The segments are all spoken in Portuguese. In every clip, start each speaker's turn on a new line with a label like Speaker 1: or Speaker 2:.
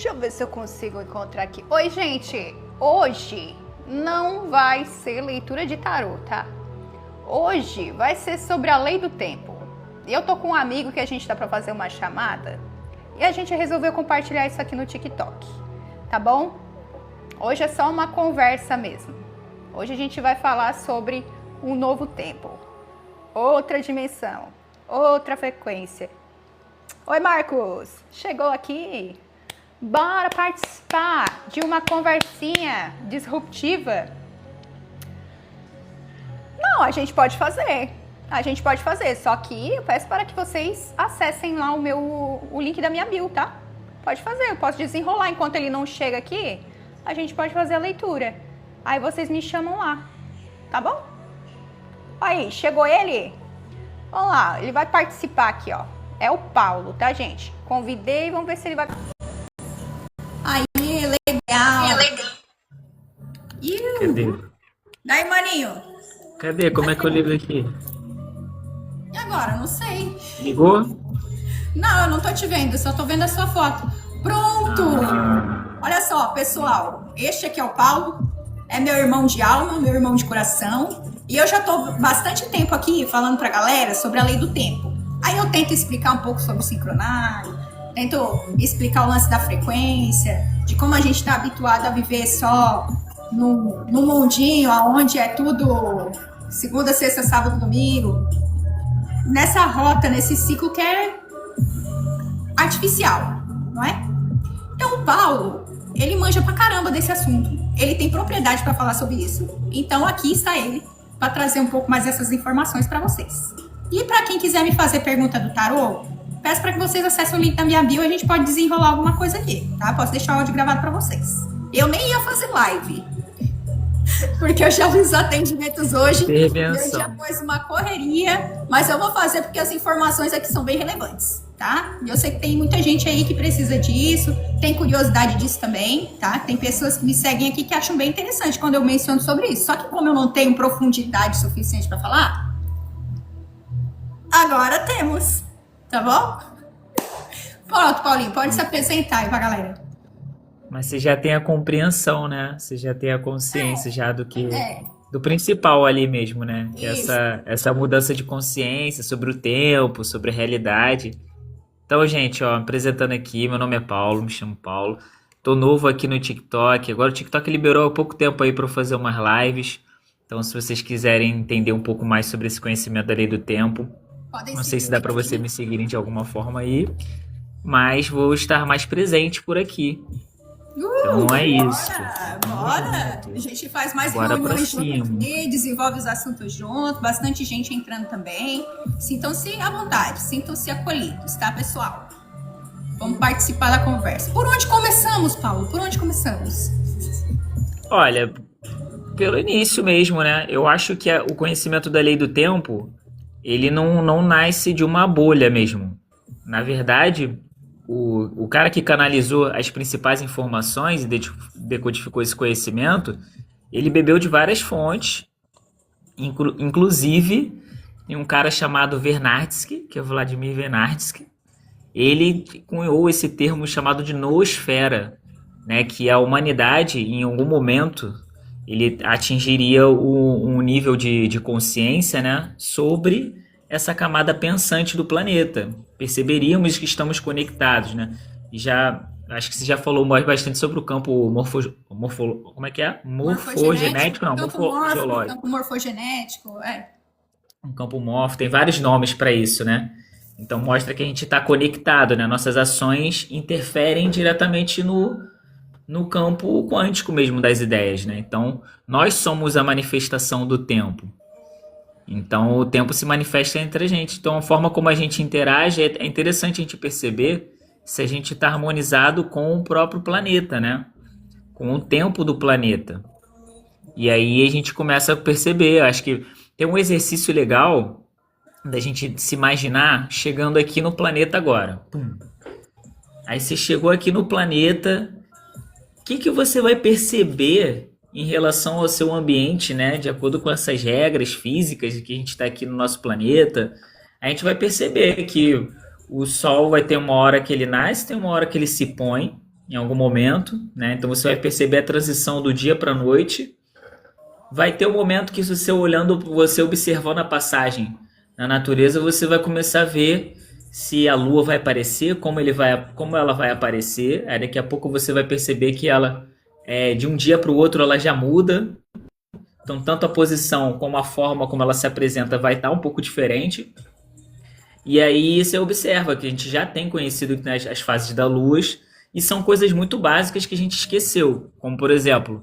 Speaker 1: Deixa eu ver se eu consigo encontrar aqui. Oi, gente. Hoje não vai ser leitura de tarô, tá? Hoje vai ser sobre a lei do tempo. E eu tô com um amigo que a gente tá pra fazer uma chamada e a gente resolveu compartilhar isso aqui no TikTok, tá bom? Hoje é só uma conversa mesmo. Hoje a gente vai falar sobre um novo tempo, outra dimensão, outra frequência. Oi, Marcos. Chegou aqui? Bora participar de uma conversinha disruptiva? Não, a gente pode fazer. A gente pode fazer, só que eu peço para que vocês acessem lá o link da minha bio, tá? Pode fazer, eu posso desenrolar enquanto ele não chega aqui. A gente pode fazer a leitura. Aí vocês me chamam lá, tá bom? Aí, chegou ele? Vamos lá, ele vai participar aqui, ó. É o Paulo, tá, gente? Convidei, vamos ver se ele vai... Aí, legal.
Speaker 2: Cadê?
Speaker 1: Daí, maninho.
Speaker 2: Cadê? Como é que eu ligo aqui?
Speaker 1: E agora? Não sei.
Speaker 2: Ligou?
Speaker 1: Não, eu não tô te vendo, só tô vendo a sua foto. Pronto! Olha só, pessoal. Este aqui é o Paulo. É meu irmão de alma, meu irmão de coração. E eu já tô bastante tempo aqui falando pra galera sobre a lei do tempo. Aí eu tento explicar um pouco sobre o sincronário, tento explicar o lance da frequência, de como a gente tá habituado a viver só no mundinho, onde é tudo segunda, sexta, sábado, domingo. Nessa rota, nesse ciclo que é artificial, não é? Então o Paulo, ele manja pra caramba desse assunto. Ele tem propriedade para falar sobre isso. Então aqui está ele para trazer um pouco mais dessas informações para vocês. E para quem quiser me fazer pergunta do tarô, peço para que vocês acessem o link da minha bio e a gente pode desenrolar alguma coisa aqui, tá? Posso deixar o áudio gravado para vocês. Eu nem ia fazer live, porque eu já fiz os atendimentos hoje. Eu já pus uma correria, mas eu vou fazer porque as informações aqui são bem relevantes, tá? E eu sei que tem muita gente aí que precisa disso, tem curiosidade disso também, tá? Tem pessoas que me seguem aqui que acham bem interessante quando eu menciono sobre isso. Só que como eu não tenho profundidade suficiente para falar, agora temos, tá bom? Pronto, Paulinho, pode se apresentar aí pra galera.
Speaker 2: Mas você já tem a compreensão, né? Você já tem a consciência já do principal ali mesmo, né? Que é essa mudança de consciência sobre o tempo, sobre a realidade. Então, gente, ó, apresentando aqui, meu nome é Paulo, me chamo Paulo. Tô novo aqui no TikTok. Agora o TikTok liberou há pouco tempo aí para eu fazer umas lives. Então, se vocês quiserem entender um pouco mais sobre esse conhecimento da lei do tempo, não sei se dá para você me seguirem de alguma forma aí, mas vou estar mais presente por aqui. Então é isso.
Speaker 1: Bora! A gente faz mais
Speaker 2: Bora pra
Speaker 1: reuniões juntos
Speaker 2: cima.
Speaker 1: aqui, desenvolve os assuntos juntos, bastante gente entrando também. Sintam-se à vontade, sintam-se acolhidos, tá, pessoal? Vamos participar da conversa. Por onde começamos, Paulo? Por onde começamos?
Speaker 2: Olha, pelo início mesmo, né? Eu acho que o conhecimento da lei do tempo, ele não nasce de uma bolha mesmo. Na verdade, o cara que canalizou as principais informações e decodificou esse conhecimento, ele bebeu de várias fontes, inclusive tem um cara chamado Vernadsky, que é o Vladimir Vernadsky. Ele cunhou esse termo chamado de noosfera, né, que a humanidade, em algum momento, ele atingiria um nível de consciência, né, sobre essa camada pensante do planeta. Perceberíamos que estamos conectados, né? E acho que você já falou bastante sobre o campo como é que é? Morfogenético, não, morfogeológico.
Speaker 1: Campo morfogenético,
Speaker 2: Um campo morfo, tem vários nomes para isso, né? Então mostra que a gente está conectado, né? Nossas ações interferem diretamente no campo quântico mesmo das ideias, né? Então nós somos a manifestação do tempo. Então o tempo se manifesta entre a gente. Então a forma como a gente interage é interessante a gente perceber se a gente está harmonizado com o próprio planeta, né? Com o tempo do planeta. E aí a gente começa a perceber. Acho que tem um exercício legal da gente se imaginar chegando aqui no planeta agora. Pum. Aí você chegou aqui no planeta, o que você vai perceber em relação ao seu ambiente, né? De acordo com essas regras físicas de que a gente está aqui no nosso planeta, a gente vai perceber que o Sol vai ter uma hora que ele nasce, tem uma hora que ele se põe, em algum momento, né? Então você vai perceber a transição do dia para a noite. Vai ter um momento que, se você olhando, você observando a passagem na natureza, você vai começar a ver se a lua vai aparecer, como ela vai aparecer. Aí daqui a pouco você vai perceber que ela, de um dia para o outro, ela já muda. Então, tanto a posição como a forma como ela se apresenta vai estar um pouco diferente. E aí você observa que a gente já tem conhecido as fases da lua e são coisas muito básicas que a gente esqueceu. Como, por exemplo,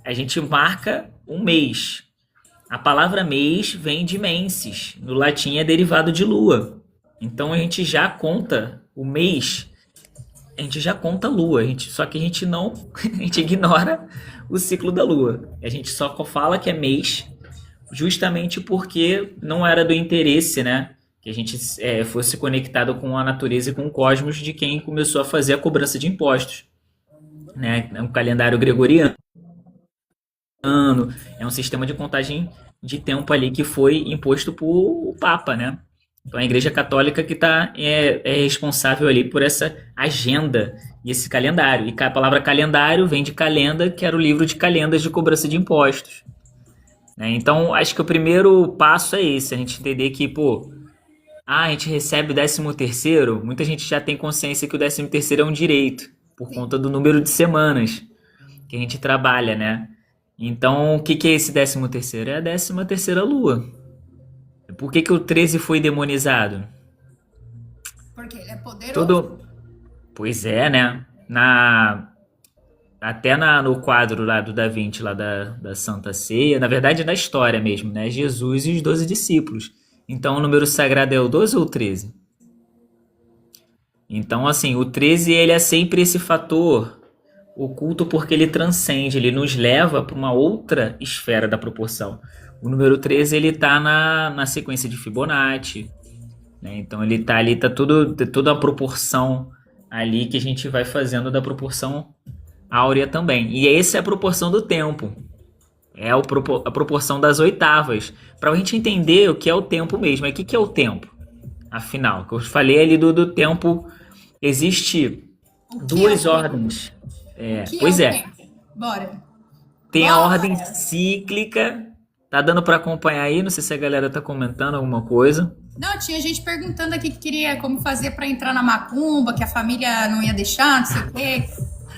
Speaker 2: a gente marca um mês. A palavra mês vem de menses. No latim é derivado de lua. Então a gente já conta o mês, a gente já conta a lua, só que a gente não, a gente ignora o ciclo da lua. A gente só fala que é mês, justamente porque não era do interesse, né? Que a gente fosse conectado com a natureza e com o cosmos de quem começou a fazer a cobrança de impostos, né? É um calendário gregoriano, é um sistema de contagem de tempo ali que foi imposto por o Papa, né? Então a Igreja Católica que é responsável ali por essa agenda e esse calendário. E a palavra calendário vem de calenda, que era o livro de calendas de cobrança de impostos, né? Então acho que o primeiro passo é esse, a gente entender que, a gente recebe o 13º, muita gente já tem consciência que o 13º é um direito, por conta do número de semanas que a gente trabalha, né? Então, o que é esse 13º? É a 13ª lua. Por que o 13 foi demonizado?
Speaker 1: Porque ele é poderoso.
Speaker 2: Pois é, né? Até no quadro lá do Da Vinci, lá da Santa Ceia, na verdade na história mesmo, né? Jesus e os 12 discípulos. Então o número sagrado é o 12 ou o 13? Então, assim, o 13 ele é sempre esse fator oculto porque ele transcende, ele nos leva para uma outra esfera da proporção. O número 13 ele está na sequência de Fibonacci, né? Então ele está ali, tá toda a proporção ali que a gente vai fazendo da proporção áurea também. E essa é a proporção do tempo. É a proporção das oitavas. Para a gente entender o que é o tempo mesmo. O que é o tempo? Afinal, que eu falei ali do tempo, existe duas ordens. Pois é.
Speaker 1: Bora.
Speaker 2: Tem a ordem cíclica. Tá dando para acompanhar aí? Não sei se a galera tá comentando alguma coisa.
Speaker 1: Não, tinha gente perguntando aqui que queria como fazer para entrar na macumba, que a família não ia deixar, não sei o quê.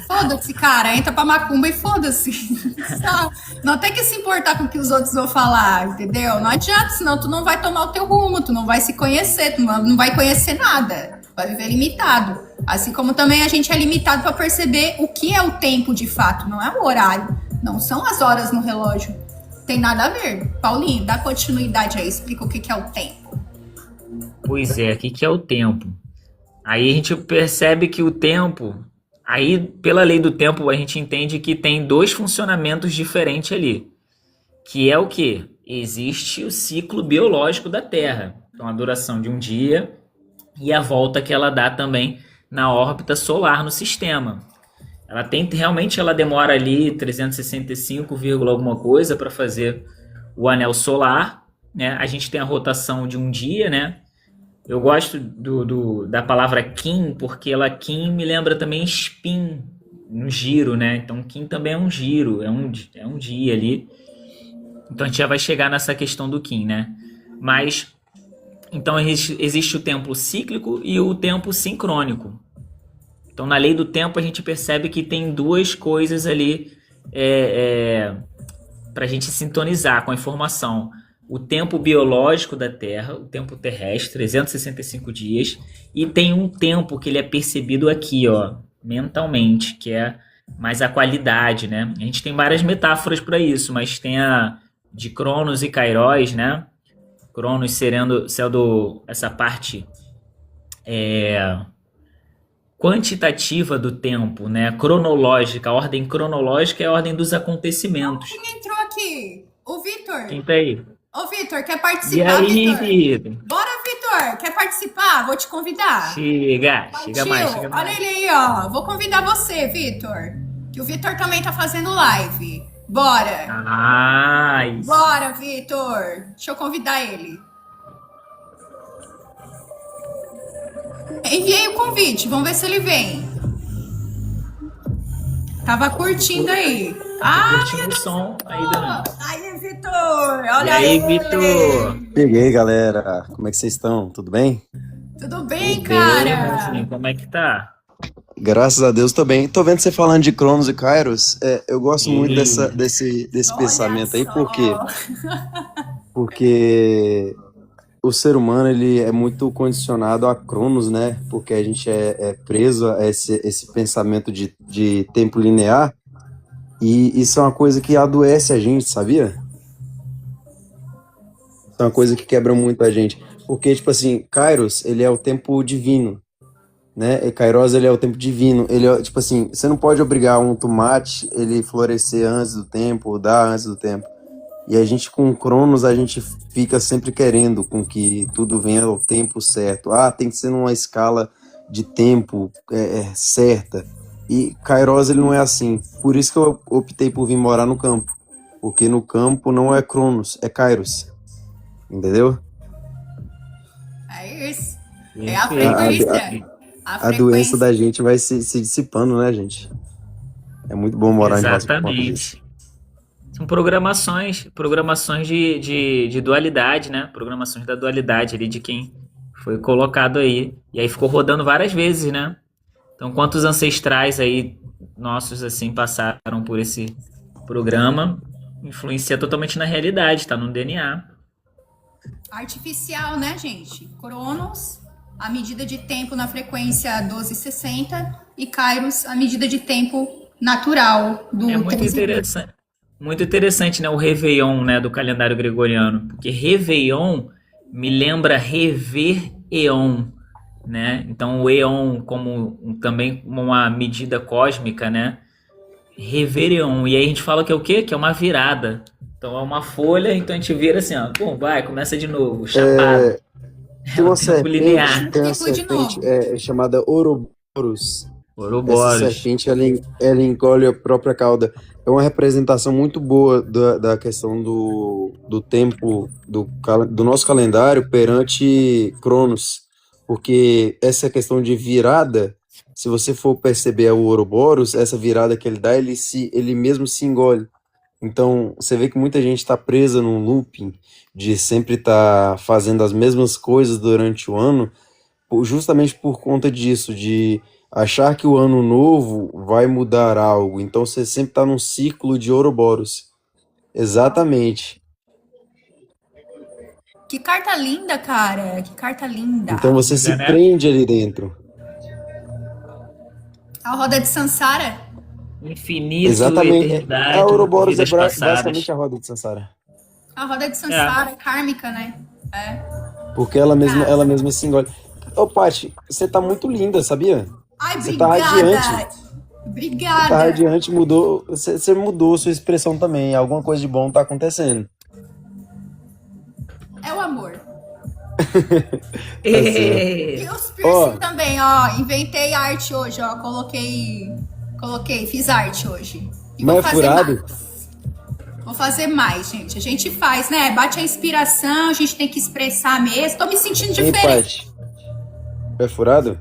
Speaker 1: Foda-se, cara, entra pra macumba e foda-se. Não tem que se importar com o que os outros vão falar, entendeu? Não adianta, senão tu não vai tomar o teu rumo, tu não vai se conhecer, tu não vai conhecer nada. Vai viver limitado. Assim como também a gente é limitado para perceber o que é o tempo de fato, não é o horário, não são as horas no relógio. Tem nada a ver. Paulinho, dá continuidade aí, explica o que é o tempo.
Speaker 2: Pois é, o que é o tempo? Aí a gente percebe que o tempo... Aí, pela lei do tempo, a gente entende que tem dois funcionamentos diferentes ali. Que é o quê? Existe o ciclo biológico da Terra. Então, a duração de um dia e a volta que ela dá também na órbita solar no sistema. Realmente ela demora ali 365, alguma coisa para fazer o anel solar, né? A gente tem a rotação de um dia, né? Eu gosto da palavra Kim, porque Kim me lembra também spin, um giro, né? Então Kim também é um giro, é um dia ali. Então a gente já vai chegar nessa questão do Kim, né? Mas, então existe o tempo cíclico e o tempo sincrônico. Então na lei do tempo a gente percebe que tem duas coisas ali para a gente sintonizar com a informação. O tempo biológico da Terra, o tempo terrestre, 365 dias, e tem um tempo que ele é percebido aqui, mentalmente, que é mais a qualidade, né? A gente tem várias metáforas para isso, mas tem a de Cronos e Kairos, né? Cronos sendo essa parte quantitativa do tempo, né? Cronológica, a ordem cronológica é a ordem dos acontecimentos.
Speaker 1: Quem entrou aqui? O Vitor.
Speaker 2: Quem tá aí?
Speaker 1: Ô, Vitor, quer participar,
Speaker 2: E aí,
Speaker 1: Vitor? Bora, Vitor! Quer participar? Vou te convidar.
Speaker 2: Chega mais.
Speaker 1: Olha ele aí, ó. Vou convidar você, Vitor. Que o Vitor também tá fazendo live. Bora! Bora, Vitor! Deixa eu convidar ele. Enviei o convite, vamos ver se ele vem. Tava curtindo aí.
Speaker 2: Tô curtindo o som aí, Dani.
Speaker 1: Aí, Vitor!
Speaker 2: E
Speaker 1: Olha
Speaker 2: aí,
Speaker 1: ele!
Speaker 2: Vitor?
Speaker 3: Cheguei, galera. Como é que vocês estão? Tudo bem?
Speaker 1: Tudo bem,
Speaker 2: Tudo bem,
Speaker 1: cara?
Speaker 2: mocinho? Como é que tá?
Speaker 3: Graças a Deus, tô bem. Tô vendo você falando de Cronos e Kairos. Eu gosto muito
Speaker 2: E
Speaker 3: desse
Speaker 1: Olha
Speaker 3: pensamento aí, por quê?
Speaker 1: só.
Speaker 3: Porque o ser humano, ele é muito condicionado a Cronos, né? Porque a gente é preso a esse pensamento de tempo linear. E isso é uma coisa que adoece a gente, sabia? Isso é uma coisa que quebra muito a gente. Porque, tipo assim, Kairos, ele é o tempo divino, né? E Kairos, ele é o tempo divino. Ele é, tipo assim, você não pode obrigar um tomate ele florescer antes do tempo, ou dar antes do tempo. E a gente, com Cronos, a gente fica sempre querendo com que tudo venha ao tempo certo. Ah, tem que ser numa escala de tempo certa. E Kairos, ele não é assim. Por isso que eu optei por vir morar no campo. Porque no campo não é Cronos, é Kairos. Entendeu?
Speaker 1: É isso. É a
Speaker 2: perfeito,
Speaker 1: frequência.
Speaker 2: perfeito.
Speaker 1: A
Speaker 3: A doença
Speaker 1: frequência.
Speaker 3: da gente vai se dissipando, né, gente? É muito bom morar em roça por conta disso.
Speaker 2: Exatamente. São programações de dualidade, né? Programações da dualidade ali de quem foi colocado aí. E aí ficou rodando várias vezes, né? Então, quantos ancestrais aí nossos, assim, passaram por esse programa, influencia totalmente na realidade, tá no DNA.
Speaker 1: Artificial, né, gente? Cronos, a medida de tempo na frequência 1260 e Kairos, a medida de tempo natural do
Speaker 2: É muito interessante, né, o Réveillon, né, do calendário gregoriano, porque Réveillon me lembra rever eon, né? Então o eon também como uma medida cósmica, né? Rever eon. E aí a gente fala que é o quê? Que é uma virada. Então é uma folha, então a gente vira assim, ó, pum, vai, começa de novo, chapado. É
Speaker 3: Tem
Speaker 2: o
Speaker 3: uma
Speaker 2: tempo linear.
Speaker 3: tem uma
Speaker 1: Tempo de
Speaker 3: serpente
Speaker 1: novo.
Speaker 3: chamada Ouroboros. Essa
Speaker 2: Ouroboros.
Speaker 3: serpente, ela engole a própria cauda. É uma representação muito boa da questão do tempo do nosso calendário perante Cronos. Porque essa questão de virada, se você for perceber o Ouroboros, essa virada que ele dá, ele mesmo se engole. Então, você vê que muita gente está presa num looping de sempre estar fazendo as mesmas coisas durante o ano, justamente por conta disso, de achar que o ano novo vai mudar algo. Então, você sempre está num ciclo de Ouroboros. Exatamente.
Speaker 1: Que carta linda, cara. Que carta linda.
Speaker 3: Então, você se
Speaker 2: né?
Speaker 3: prende ali dentro.
Speaker 1: A roda de Sansara.
Speaker 2: Infinito,
Speaker 3: Exatamente.
Speaker 2: eternidade,
Speaker 3: A Ouroboros é
Speaker 2: vidas passadas.
Speaker 3: basicamente a roda de Sansara.
Speaker 1: A roda de Sansara, kármica, né? É.
Speaker 3: Porque ela mesma se engole. Ô, Paty, você tá muito linda, sabia?
Speaker 1: Ai,
Speaker 3: Você tá
Speaker 1: obrigada.
Speaker 3: radiante. Você tá
Speaker 1: Obrigada.
Speaker 3: radiante, mudou. Você mudou sua expressão também. Alguma coisa de bom tá acontecendo.
Speaker 1: É o amor.
Speaker 2: Ê,
Speaker 1: E os piercing
Speaker 3: Ó.
Speaker 1: também, ó. Inventei arte hoje, ó. Fiz arte hoje. E
Speaker 3: Mas
Speaker 1: vou
Speaker 3: é
Speaker 1: fazer
Speaker 3: furado?
Speaker 1: mais. Vou fazer mais, gente. A gente faz, né? Bate a inspiração, a gente tem que expressar mesmo. Tô me sentindo
Speaker 3: Hein,
Speaker 1: diferente.
Speaker 3: Paty? É furado?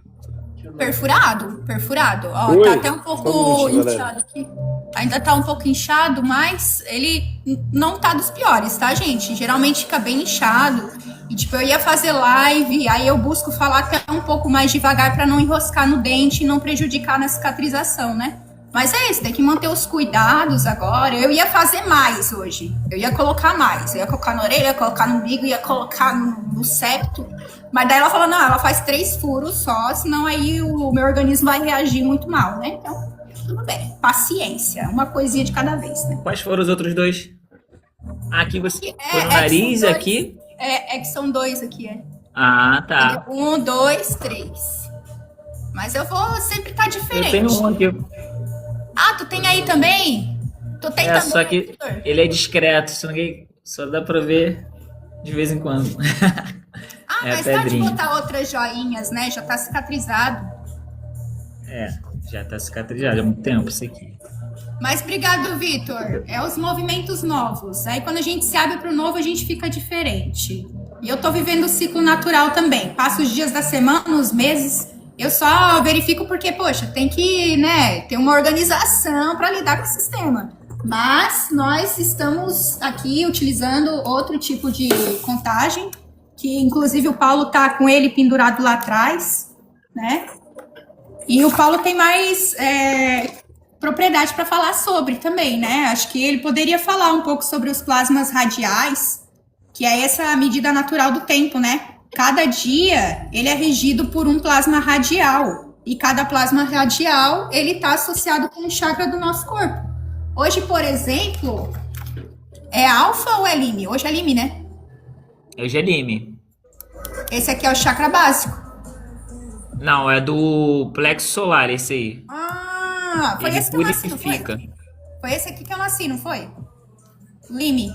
Speaker 1: Perfurado. Ó,
Speaker 3: Oi,
Speaker 1: tá até um
Speaker 3: só um
Speaker 1: pouco
Speaker 3: minutinho, galera.
Speaker 1: inchado aqui. Ainda tá um pouco inchado, mas ele não tá dos piores, tá, gente? Geralmente fica bem inchado. E, tipo, eu ia fazer live, aí eu busco falar até um pouco mais devagar pra não enroscar no dente e não prejudicar na cicatrização, né? Mas é isso, tem que manter os cuidados agora. Eu ia fazer mais hoje. Eu ia colocar mais. Eu ia colocar na orelha, ia colocar no umbigo, ia colocar no septo. Mas daí ela falou, não, ela faz 3 furos só, senão aí o meu organismo vai reagir muito mal, né? Então, tudo bem. Paciência. Uma coisinha de cada vez, né?
Speaker 2: Quais foram os outros dois? Aqui você foi no
Speaker 1: que
Speaker 2: nariz,
Speaker 1: são dois.
Speaker 2: aqui.
Speaker 1: É que são 2 aqui, é.
Speaker 2: Ah, tá.
Speaker 1: 1, 2, 3. Mas eu vou sempre estar
Speaker 2: Eu
Speaker 1: diferente.
Speaker 2: tenho um aqui.
Speaker 1: Ah, tu tem aí também? Tu tem também,
Speaker 2: Só que
Speaker 1: Vitor?
Speaker 2: ele é discreto, só dá pra ver de vez em quando.
Speaker 1: Ah,
Speaker 2: É a
Speaker 1: mas tá de
Speaker 2: pedrinha.
Speaker 1: botar outras joinhas, né? Já tá cicatrizado.
Speaker 2: Já tá cicatrizado há muito tempo isso aqui.
Speaker 1: Mas obrigado, Vitor. É os movimentos novos. Aí quando a gente se abre pro novo, a gente fica diferente. E eu tô vivendo o ciclo natural também. Passo os dias da semana, os meses, Eu só verifico porque, poxa, tem que, né, ter uma organização para lidar com o sistema. Mas nós estamos aqui utilizando outro tipo de contagem, que inclusive o Paulo tá com ele pendurado lá atrás, né? E o Paulo tem mais propriedade para falar sobre também, né? Acho que ele poderia falar um pouco sobre os plasmas radiais, que é essa medida natural do tempo, né? Cada dia ele é regido por um plasma radial. E cada plasma radial ele está associado com um chakra do nosso corpo. Hoje, por exemplo, é alfa ou é lime? Hoje é lime, né?
Speaker 2: Hoje é Lime.
Speaker 1: Esse aqui é o chakra básico.
Speaker 2: Não, é do plexo solar esse aí.
Speaker 1: Ah, foi
Speaker 2: Ele
Speaker 1: esse que eu nasci, não foi?
Speaker 2: purifica.
Speaker 1: Foi esse aqui que eu nasci, não foi? Lime.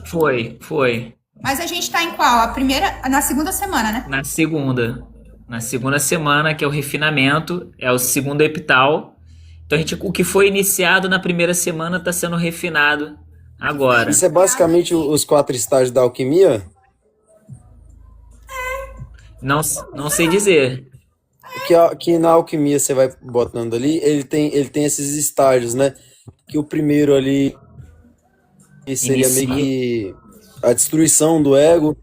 Speaker 2: Foi.
Speaker 1: Mas a gente tá em qual? A primeira, na segunda semana, né?
Speaker 2: Na segunda. Na segunda semana, que é o refinamento, é o segundo epital. Então o que foi iniciado na primeira semana está sendo refinado agora.
Speaker 3: Isso é basicamente os 4 estágios da alquimia?
Speaker 2: Não sei dizer.
Speaker 3: Que na alquimia você vai botando ali, ele tem esses estágios, né? Que o primeiro ali seria meio que a destruição do ego,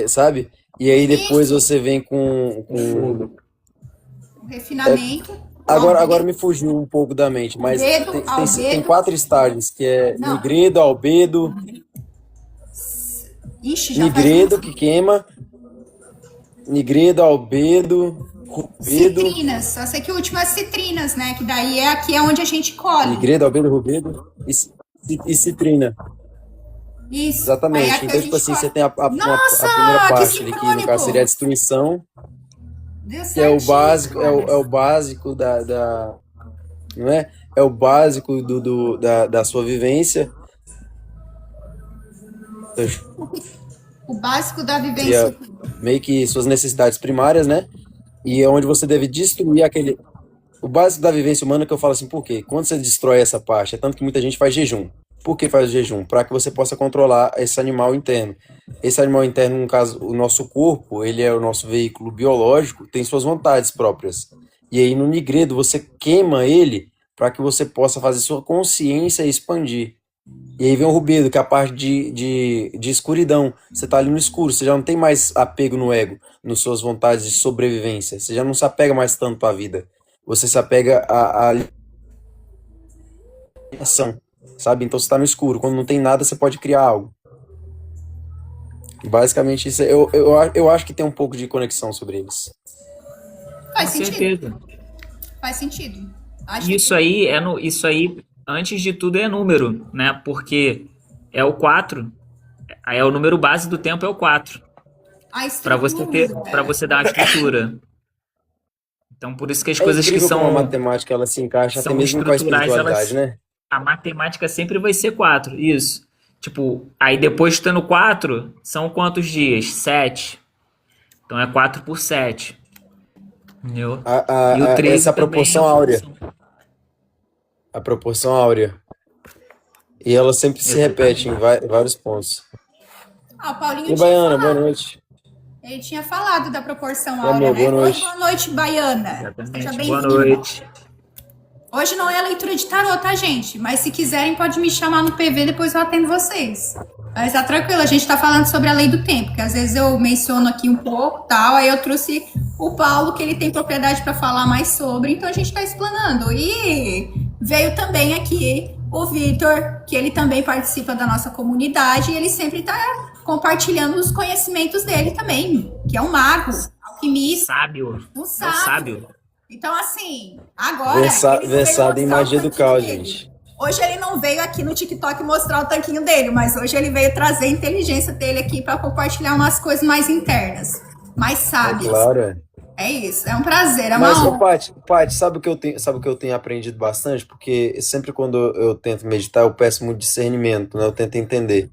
Speaker 3: sabe? E aí depois você vem com
Speaker 1: O refinamento.
Speaker 3: agora me fugiu um pouco da mente, mas tem 4 estágios, que é
Speaker 1: Não.
Speaker 3: nigredo, albedo,
Speaker 1: Ixi, já
Speaker 3: nigredo
Speaker 1: faz
Speaker 3: que queima, nigredo, albedo, rubedo,
Speaker 1: citrinas. Só sei que o último é citrinas, né? Que daí aqui é onde a gente colhe.
Speaker 3: nigredo, albedo, rubedo e citrina.
Speaker 1: Isso. Aí
Speaker 3: Exatamente.
Speaker 1: aqui a
Speaker 3: Então, tipo
Speaker 1: gente
Speaker 3: assim,
Speaker 1: colhe.
Speaker 3: você tem a
Speaker 1: Nossa,
Speaker 3: primeira
Speaker 1: que
Speaker 3: parte ali, que no
Speaker 1: sincrônico!
Speaker 3: caso seria a destruição,
Speaker 1: Deu
Speaker 3: que é o
Speaker 1: certinho,
Speaker 3: básico, é
Speaker 1: Anderson.
Speaker 3: o básico não é? É o básico da sua vivência.
Speaker 1: O básico da
Speaker 3: Seria
Speaker 1: vivência.
Speaker 3: meio que suas necessidades primárias, né? E é onde você deve destruir aquele. O básico da vivência humana que eu falo assim, por quê? Quando você destrói essa parte, é tanto que muita gente faz jejum. Por que faz o jejum? Para que você possa controlar esse animal interno. Esse animal interno, no caso, o nosso corpo, ele é o nosso veículo biológico, tem suas vontades próprias. E aí no nigredo você queima ele para que você possa fazer sua consciência expandir. E aí vem o rubedo, que é a parte de escuridão. Você tá ali no escuro, você já não tem mais apego no ego, nas suas vontades de sobrevivência. Você já não se apega mais tanto à vida. Você se apega à ação, sabe? Então você tá no escuro. Quando não tem nada, você pode criar algo. Basicamente, isso eu acho que tem um pouco de conexão sobre eles.
Speaker 1: Faz
Speaker 2: Com
Speaker 1: sentido.
Speaker 2: certeza.
Speaker 1: Faz sentido. Acho que
Speaker 2: Isso aí, antes de tudo, é número, né? Porque é o 4. É o número base do tempo, é o 4.
Speaker 1: a
Speaker 2: Para você ter,
Speaker 1: estrutura.
Speaker 2: para você dar a estrutura. Então, por isso que as
Speaker 3: É
Speaker 2: coisas que
Speaker 3: incrível como a
Speaker 2: são,
Speaker 3: matemática ela se encaixa até
Speaker 2: são
Speaker 3: mesmo com a
Speaker 2: estruturais,
Speaker 3: espiritualidade, né?
Speaker 2: a matemática sempre vai ser 4. Isso. Tipo, aí depois tendo 4, são quantos dias? 7. Então é 4 por 7. Entendeu? E o 13
Speaker 3: Essa
Speaker 2: também é
Speaker 3: proporção
Speaker 2: uma
Speaker 3: áurea.
Speaker 2: proporção.
Speaker 3: A proporção áurea. E ela sempre se repete em vários pontos.
Speaker 1: O Paulinho
Speaker 3: E
Speaker 1: tinha
Speaker 3: Baiana, boa
Speaker 1: falado.
Speaker 3: noite.
Speaker 1: Ele tinha falado da proporção
Speaker 3: Meu
Speaker 1: áurea,
Speaker 3: amor,
Speaker 1: né?
Speaker 3: boa
Speaker 1: Oi,
Speaker 3: noite.
Speaker 1: boa noite, Baiana. Seja
Speaker 2: Exatamente. Boa
Speaker 1: bem-vinda.
Speaker 2: noite.
Speaker 1: Hoje não é leitura de tarô, tá, gente? Mas se quiserem, pode me chamar no PV, depois eu atendo vocês. Mas tá tranquilo, a gente tá falando sobre a lei do tempo, que às vezes eu menciono aqui um pouco, tal, aí eu trouxe o Paulo, que ele tem propriedade para falar mais sobre, então a gente tá explanando. E veio também aqui o Vitor, que ele também participa da nossa comunidade, e ele sempre tá compartilhando os conhecimentos dele também, que é um mago, alquimista,
Speaker 2: Sábio.
Speaker 1: um
Speaker 2: É o
Speaker 1: sábio.
Speaker 2: sábio.
Speaker 1: Então, assim, agora. ele veio
Speaker 3: Versado em
Speaker 1: mostrar o
Speaker 3: magia do
Speaker 1: tanquinho
Speaker 3: caos,
Speaker 1: dele.
Speaker 3: gente.
Speaker 1: Hoje ele não veio aqui no TikTok mostrar o tanquinho dele, mas hoje ele veio trazer a inteligência dele aqui para compartilhar umas coisas mais internas, mais
Speaker 3: É
Speaker 1: sábias.
Speaker 3: claro, é.
Speaker 1: É isso, é um prazer, é
Speaker 3: Mas,
Speaker 1: uma
Speaker 3: ô,
Speaker 1: honra.
Speaker 3: Paty, sabe o que eu tenho aprendido bastante? Porque sempre quando eu tento meditar, eu peço muito discernimento, né? Eu tento entender.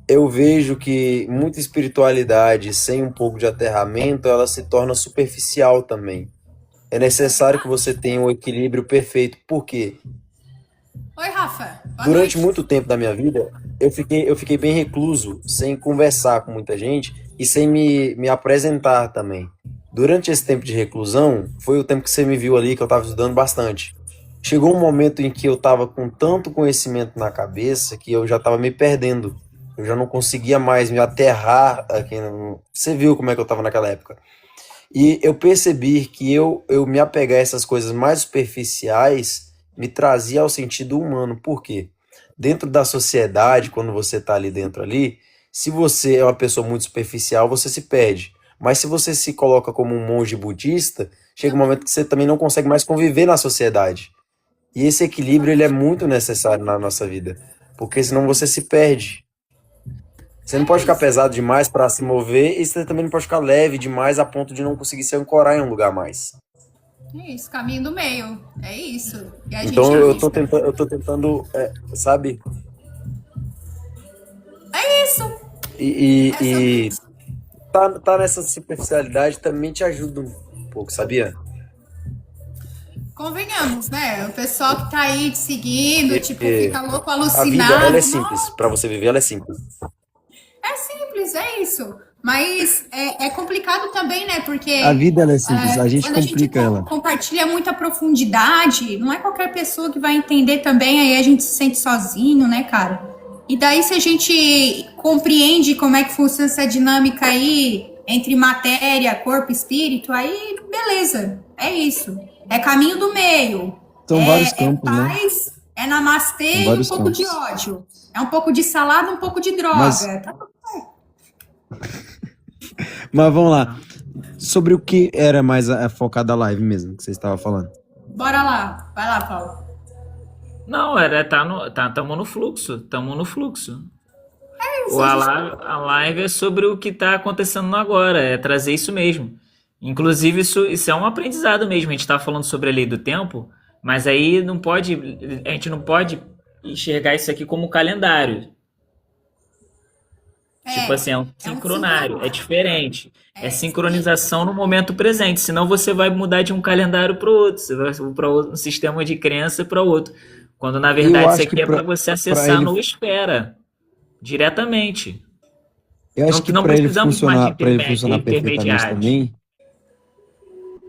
Speaker 3: Eu vejo que muita espiritualidade sem um pouco de aterramento, ela se torna superficial também. É necessário que você tenha um equilíbrio perfeito. Por quê?
Speaker 1: Oi, Rafa. Boa
Speaker 3: Durante
Speaker 1: noite.
Speaker 3: muito tempo da minha vida, eu fiquei bem recluso, sem conversar com muita gente e sem me apresentar também. Durante esse tempo de reclusão, foi o tempo que você me viu ali que eu estava estudando bastante. Chegou um momento em que eu estava com tanto conhecimento na cabeça que eu já estava me perdendo. Eu já não conseguia mais me aterrar aqui. Você viu como é que eu estava naquela época. E eu percebi que eu me apegar a essas coisas mais superficiais me trazia ao sentido humano. Por quê? Dentro da sociedade, quando você está ali dentro ali, se você é uma pessoa muito superficial, você se perde. Mas se você se coloca como um monge budista, chega um momento que você também não consegue mais conviver na sociedade. E esse equilíbrio ele é muito necessário na nossa vida, porque senão você se perde. Você não pode
Speaker 1: É
Speaker 3: ficar
Speaker 1: isso.
Speaker 3: pesado demais para se mover e você também não pode ficar leve demais a ponto de não conseguir se ancorar em um lugar mais.
Speaker 1: É isso, caminho do meio. É isso. E a gente
Speaker 3: Então
Speaker 1: arrisca.
Speaker 3: eu tô tentando, sabe?
Speaker 1: É isso.
Speaker 3: E,
Speaker 1: É sobre
Speaker 3: e, e
Speaker 1: isso.
Speaker 3: tá nessa superficialidade também te ajuda um pouco, sabia?
Speaker 1: Convenhamos, né? O pessoal que tá aí te seguindo, tipo,
Speaker 3: Porque
Speaker 1: fica louco,
Speaker 3: a vida, ela é
Speaker 1: alucinado.
Speaker 3: simples.
Speaker 1: Nossa,
Speaker 3: Para você viver, ela é simples.
Speaker 1: é simples, é isso. Mas é complicado também, né?
Speaker 4: A
Speaker 1: Porque
Speaker 4: vida ela é simples, a gente
Speaker 1: quando a gente
Speaker 4: complica ela.
Speaker 1: compartilha muita profundidade, não é qualquer pessoa que vai entender também, aí a gente se sente sozinho, né, cara? E daí, se a gente compreende como é que funciona essa dinâmica aí entre matéria, corpo e espírito, aí beleza, é isso. É caminho do meio.
Speaker 4: São vários
Speaker 1: É
Speaker 4: campos, né?
Speaker 1: paz, é
Speaker 4: São
Speaker 1: namastê e um
Speaker 4: vários
Speaker 1: pouco de
Speaker 4: campos.
Speaker 1: ódio. É um pouco de salada, um pouco de
Speaker 4: Mas,
Speaker 1: droga. Tá.
Speaker 4: mas vamos lá. Sobre o que era mais focada a live mesmo, que você estava falando.
Speaker 1: Bora lá. Vai lá, Paulo.
Speaker 2: Não, tamo no fluxo, tamo no fluxo.
Speaker 1: Isso,
Speaker 2: A live é sobre o que está acontecendo agora, é trazer isso mesmo. Inclusive, isso é um aprendizado mesmo. A gente está falando sobre a lei do tempo, mas aí a gente não pode enxergar isso aqui como calendário. Tipo assim, é um
Speaker 1: é um
Speaker 2: sincronário, é
Speaker 1: sincronário.
Speaker 2: diferente. É
Speaker 1: É isso aí.
Speaker 2: sincronização no momento presente, senão você vai mudar de um calendário para o outro, você vai para um sistema de crença para outro. Quando na
Speaker 4: Eu
Speaker 2: verdade isso
Speaker 4: acho que
Speaker 2: aqui é para você
Speaker 4: para
Speaker 2: acessar
Speaker 4: ele,
Speaker 2: no esfera, diretamente.
Speaker 4: eu acho
Speaker 2: Não,
Speaker 4: que
Speaker 2: não precisamos mais de
Speaker 4: para ele funcionar perfeitamente
Speaker 2: intermediários.
Speaker 4: também,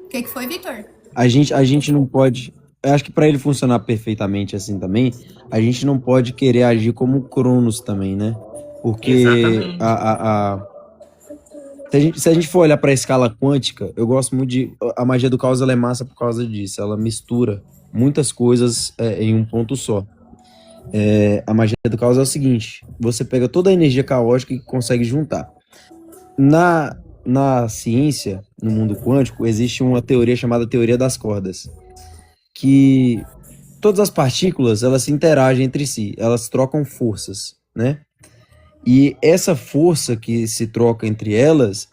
Speaker 1: O que foi, Vitor?
Speaker 4: a gente não pode. Eu acho que para ele funcionar perfeitamente assim também, a gente não pode querer agir como o Cronos também, né? Porque
Speaker 2: Exatamente.
Speaker 4: se a gente for olhar para a escala quântica, eu gosto muito de. A magia do caos ela é massa por causa disso. Ela mistura muitas coisas em um ponto só. A magia do caos é o seguinte: você pega toda a energia caótica e consegue juntar. Na ciência, no mundo quântico, existe uma teoria chamada teoria das cordas, que todas as partículas elas se interagem entre si, elas trocam forças, né? E essa força que se troca entre elas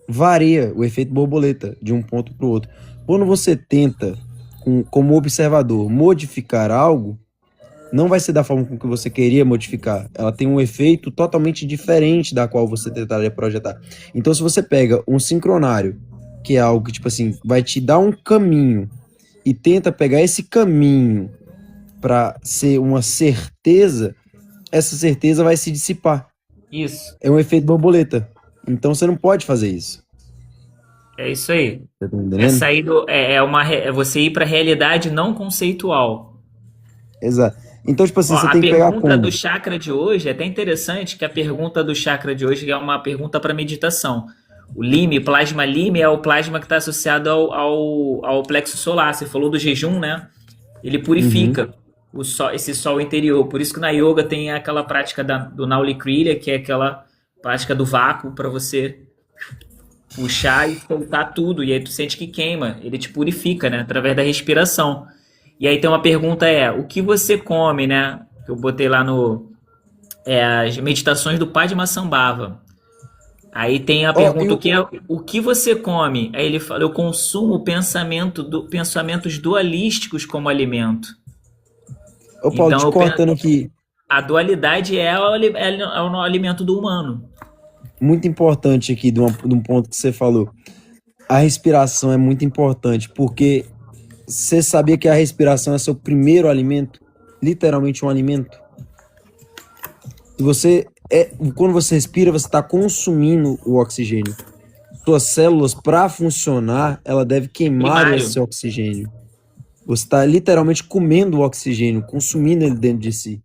Speaker 4: varia o efeito borboleta de um ponto para o outro. Quando você tenta, como observador, modificar algo, não vai ser da forma com que você queria modificar. Ela tem um efeito totalmente diferente da qual você tentaria projetar. Então, se você pega um sincronário, que é algo que, tipo assim, vai te dar um caminho, e tenta pegar esse caminho para ser uma certeza, essa certeza vai se dissipar.
Speaker 2: Isso.
Speaker 4: É um efeito borboleta. Então, você não pode fazer isso.
Speaker 2: É isso aí.
Speaker 4: Você tá
Speaker 2: É
Speaker 4: entendendo?
Speaker 2: sair é você ir para a realidade não conceitual.
Speaker 4: Exato. Então, tipo
Speaker 2: Ó,
Speaker 4: assim, você
Speaker 2: a
Speaker 4: tem que pegar
Speaker 2: pergunta do
Speaker 4: como?
Speaker 2: chakra de hoje é até interessante que a pergunta do chakra de hoje é uma pergunta para meditação. O Lime, plasma Lime é o plasma que está associado ao plexo solar. Você falou do jejum, né? Ele
Speaker 4: Uhum.
Speaker 2: purifica esse sol interior. Por isso que na yoga tem aquela prática do Nauli Kriya, que é aquela prática do vácuo para você puxar e soltar tudo. E aí tu sente que queima. Ele te purifica, né? Através da respiração. E aí tem uma pergunta o que você come, né? Que eu botei lá as meditações do Padmasambhava. Aí tem a
Speaker 4: Ó, e
Speaker 2: pergunta, o que você come? Aí ele fala, eu consumo pensamentos dualísticos como alimento.
Speaker 4: Paulo,
Speaker 2: Então
Speaker 4: te cortando aqui,
Speaker 2: a dualidade é o alimento do humano.
Speaker 4: muito importante aqui de um ponto que você falou. A respiração é muito importante, porque você sabia que a respiração é seu primeiro alimento? Literalmente um alimento. Quando você respira, você está consumindo o oxigênio. suas células, para funcionar, ela deve queimar
Speaker 2: Primário.
Speaker 4: esse oxigênio. Você está literalmente comendo o oxigênio, consumindo ele dentro de si.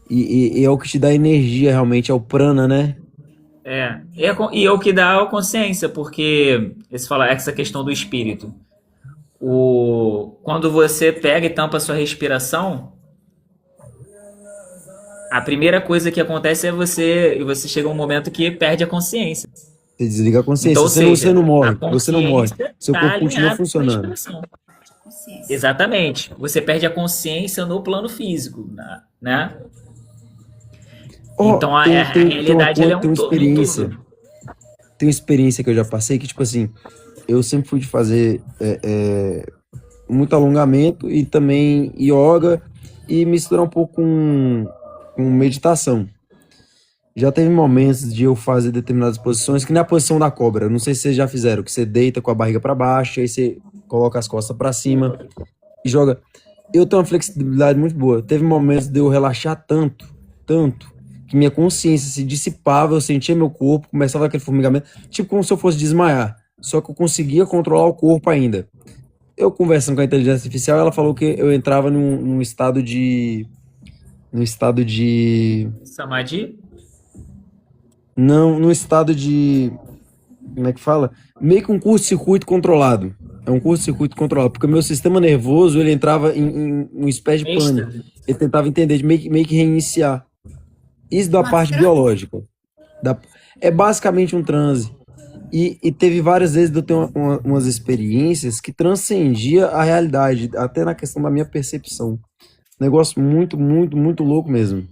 Speaker 4: E é o que te dá energia, realmente, é o prana, né?
Speaker 2: E é o que dá a consciência, porque esse fala essa questão do espírito. Quando você pega e tampa a sua respiração, a primeira coisa que acontece é você chega a um momento que perde a consciência.
Speaker 4: Você desliga a consciência,
Speaker 2: Então, ou
Speaker 4: senão
Speaker 2: seja,
Speaker 4: você não
Speaker 2: a
Speaker 4: morre, você não morre.
Speaker 2: consciência
Speaker 4: Seu
Speaker 2: está
Speaker 4: corpo continua
Speaker 2: alinhada com a
Speaker 4: funcionando.
Speaker 2: respiração.
Speaker 1: Consciência.
Speaker 2: Exatamente. Você perde a consciência no plano físico, né?
Speaker 4: Ó,
Speaker 2: Então a
Speaker 4: tem
Speaker 2: realidade ela é
Speaker 4: tem uma
Speaker 2: um
Speaker 4: experiência.
Speaker 2: todo.
Speaker 4: Tem uma experiência que eu já passei que, tipo assim, eu sempre fui de fazer muito alongamento e também yoga e misturar um pouco com meditação. Já teve momentos de eu fazer determinadas posições, que nem a posição da cobra. Eu não sei se vocês já fizeram, que você deita com a barriga para baixo, aí você coloca as costas para cima e joga. Eu tenho uma flexibilidade muito boa. Teve momentos de eu relaxar tanto, que minha consciência se dissipava, eu sentia meu corpo, começava aquele formigamento, tipo como se eu fosse desmaiar. Só que eu conseguia controlar o corpo ainda. Eu conversando com a inteligência artificial, ela falou que eu entrava num estado de... Num estado de...
Speaker 2: Samadhi?
Speaker 4: Não, num estado de... Como é que fala? Meio que um curto-circuito controlado. É um curto-circuito controlado, porque o meu sistema nervoso, ele entrava em uma espécie de pânico.
Speaker 2: Êxtase.
Speaker 4: Ele tentava entender, de meio que reiniciar. Isso da
Speaker 1: Mas
Speaker 4: parte
Speaker 1: será-
Speaker 4: biológica. É basicamente um transe. E teve várias vezes de eu ter umas experiências que transcendia a realidade, até na questão da minha percepção. Negócio muito, muito, muito louco mesmo.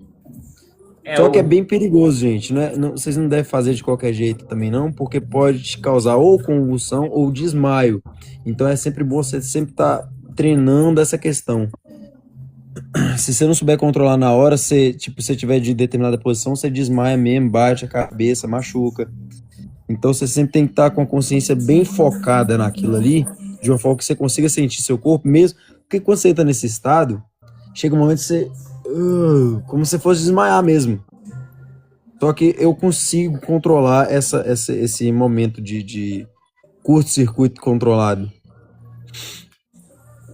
Speaker 4: Só que é bem perigoso, gente, né? Vocês não devem fazer de qualquer jeito também não, porque pode te causar ou convulsão ou desmaio. Então é sempre bom você sempre estar treinando essa questão. Se você não souber controlar na hora, se você tiver de determinada posição, você desmaia mesmo, bate a cabeça, machuca. Então você sempre tem que estar com a consciência bem focada naquilo ali, de uma forma que você consiga sentir seu corpo mesmo, porque quando você entra nesse estado, chega um momento que você... como se fosse desmaiar mesmo. Só que eu consigo controlar esse momento de curto-circuito controlado.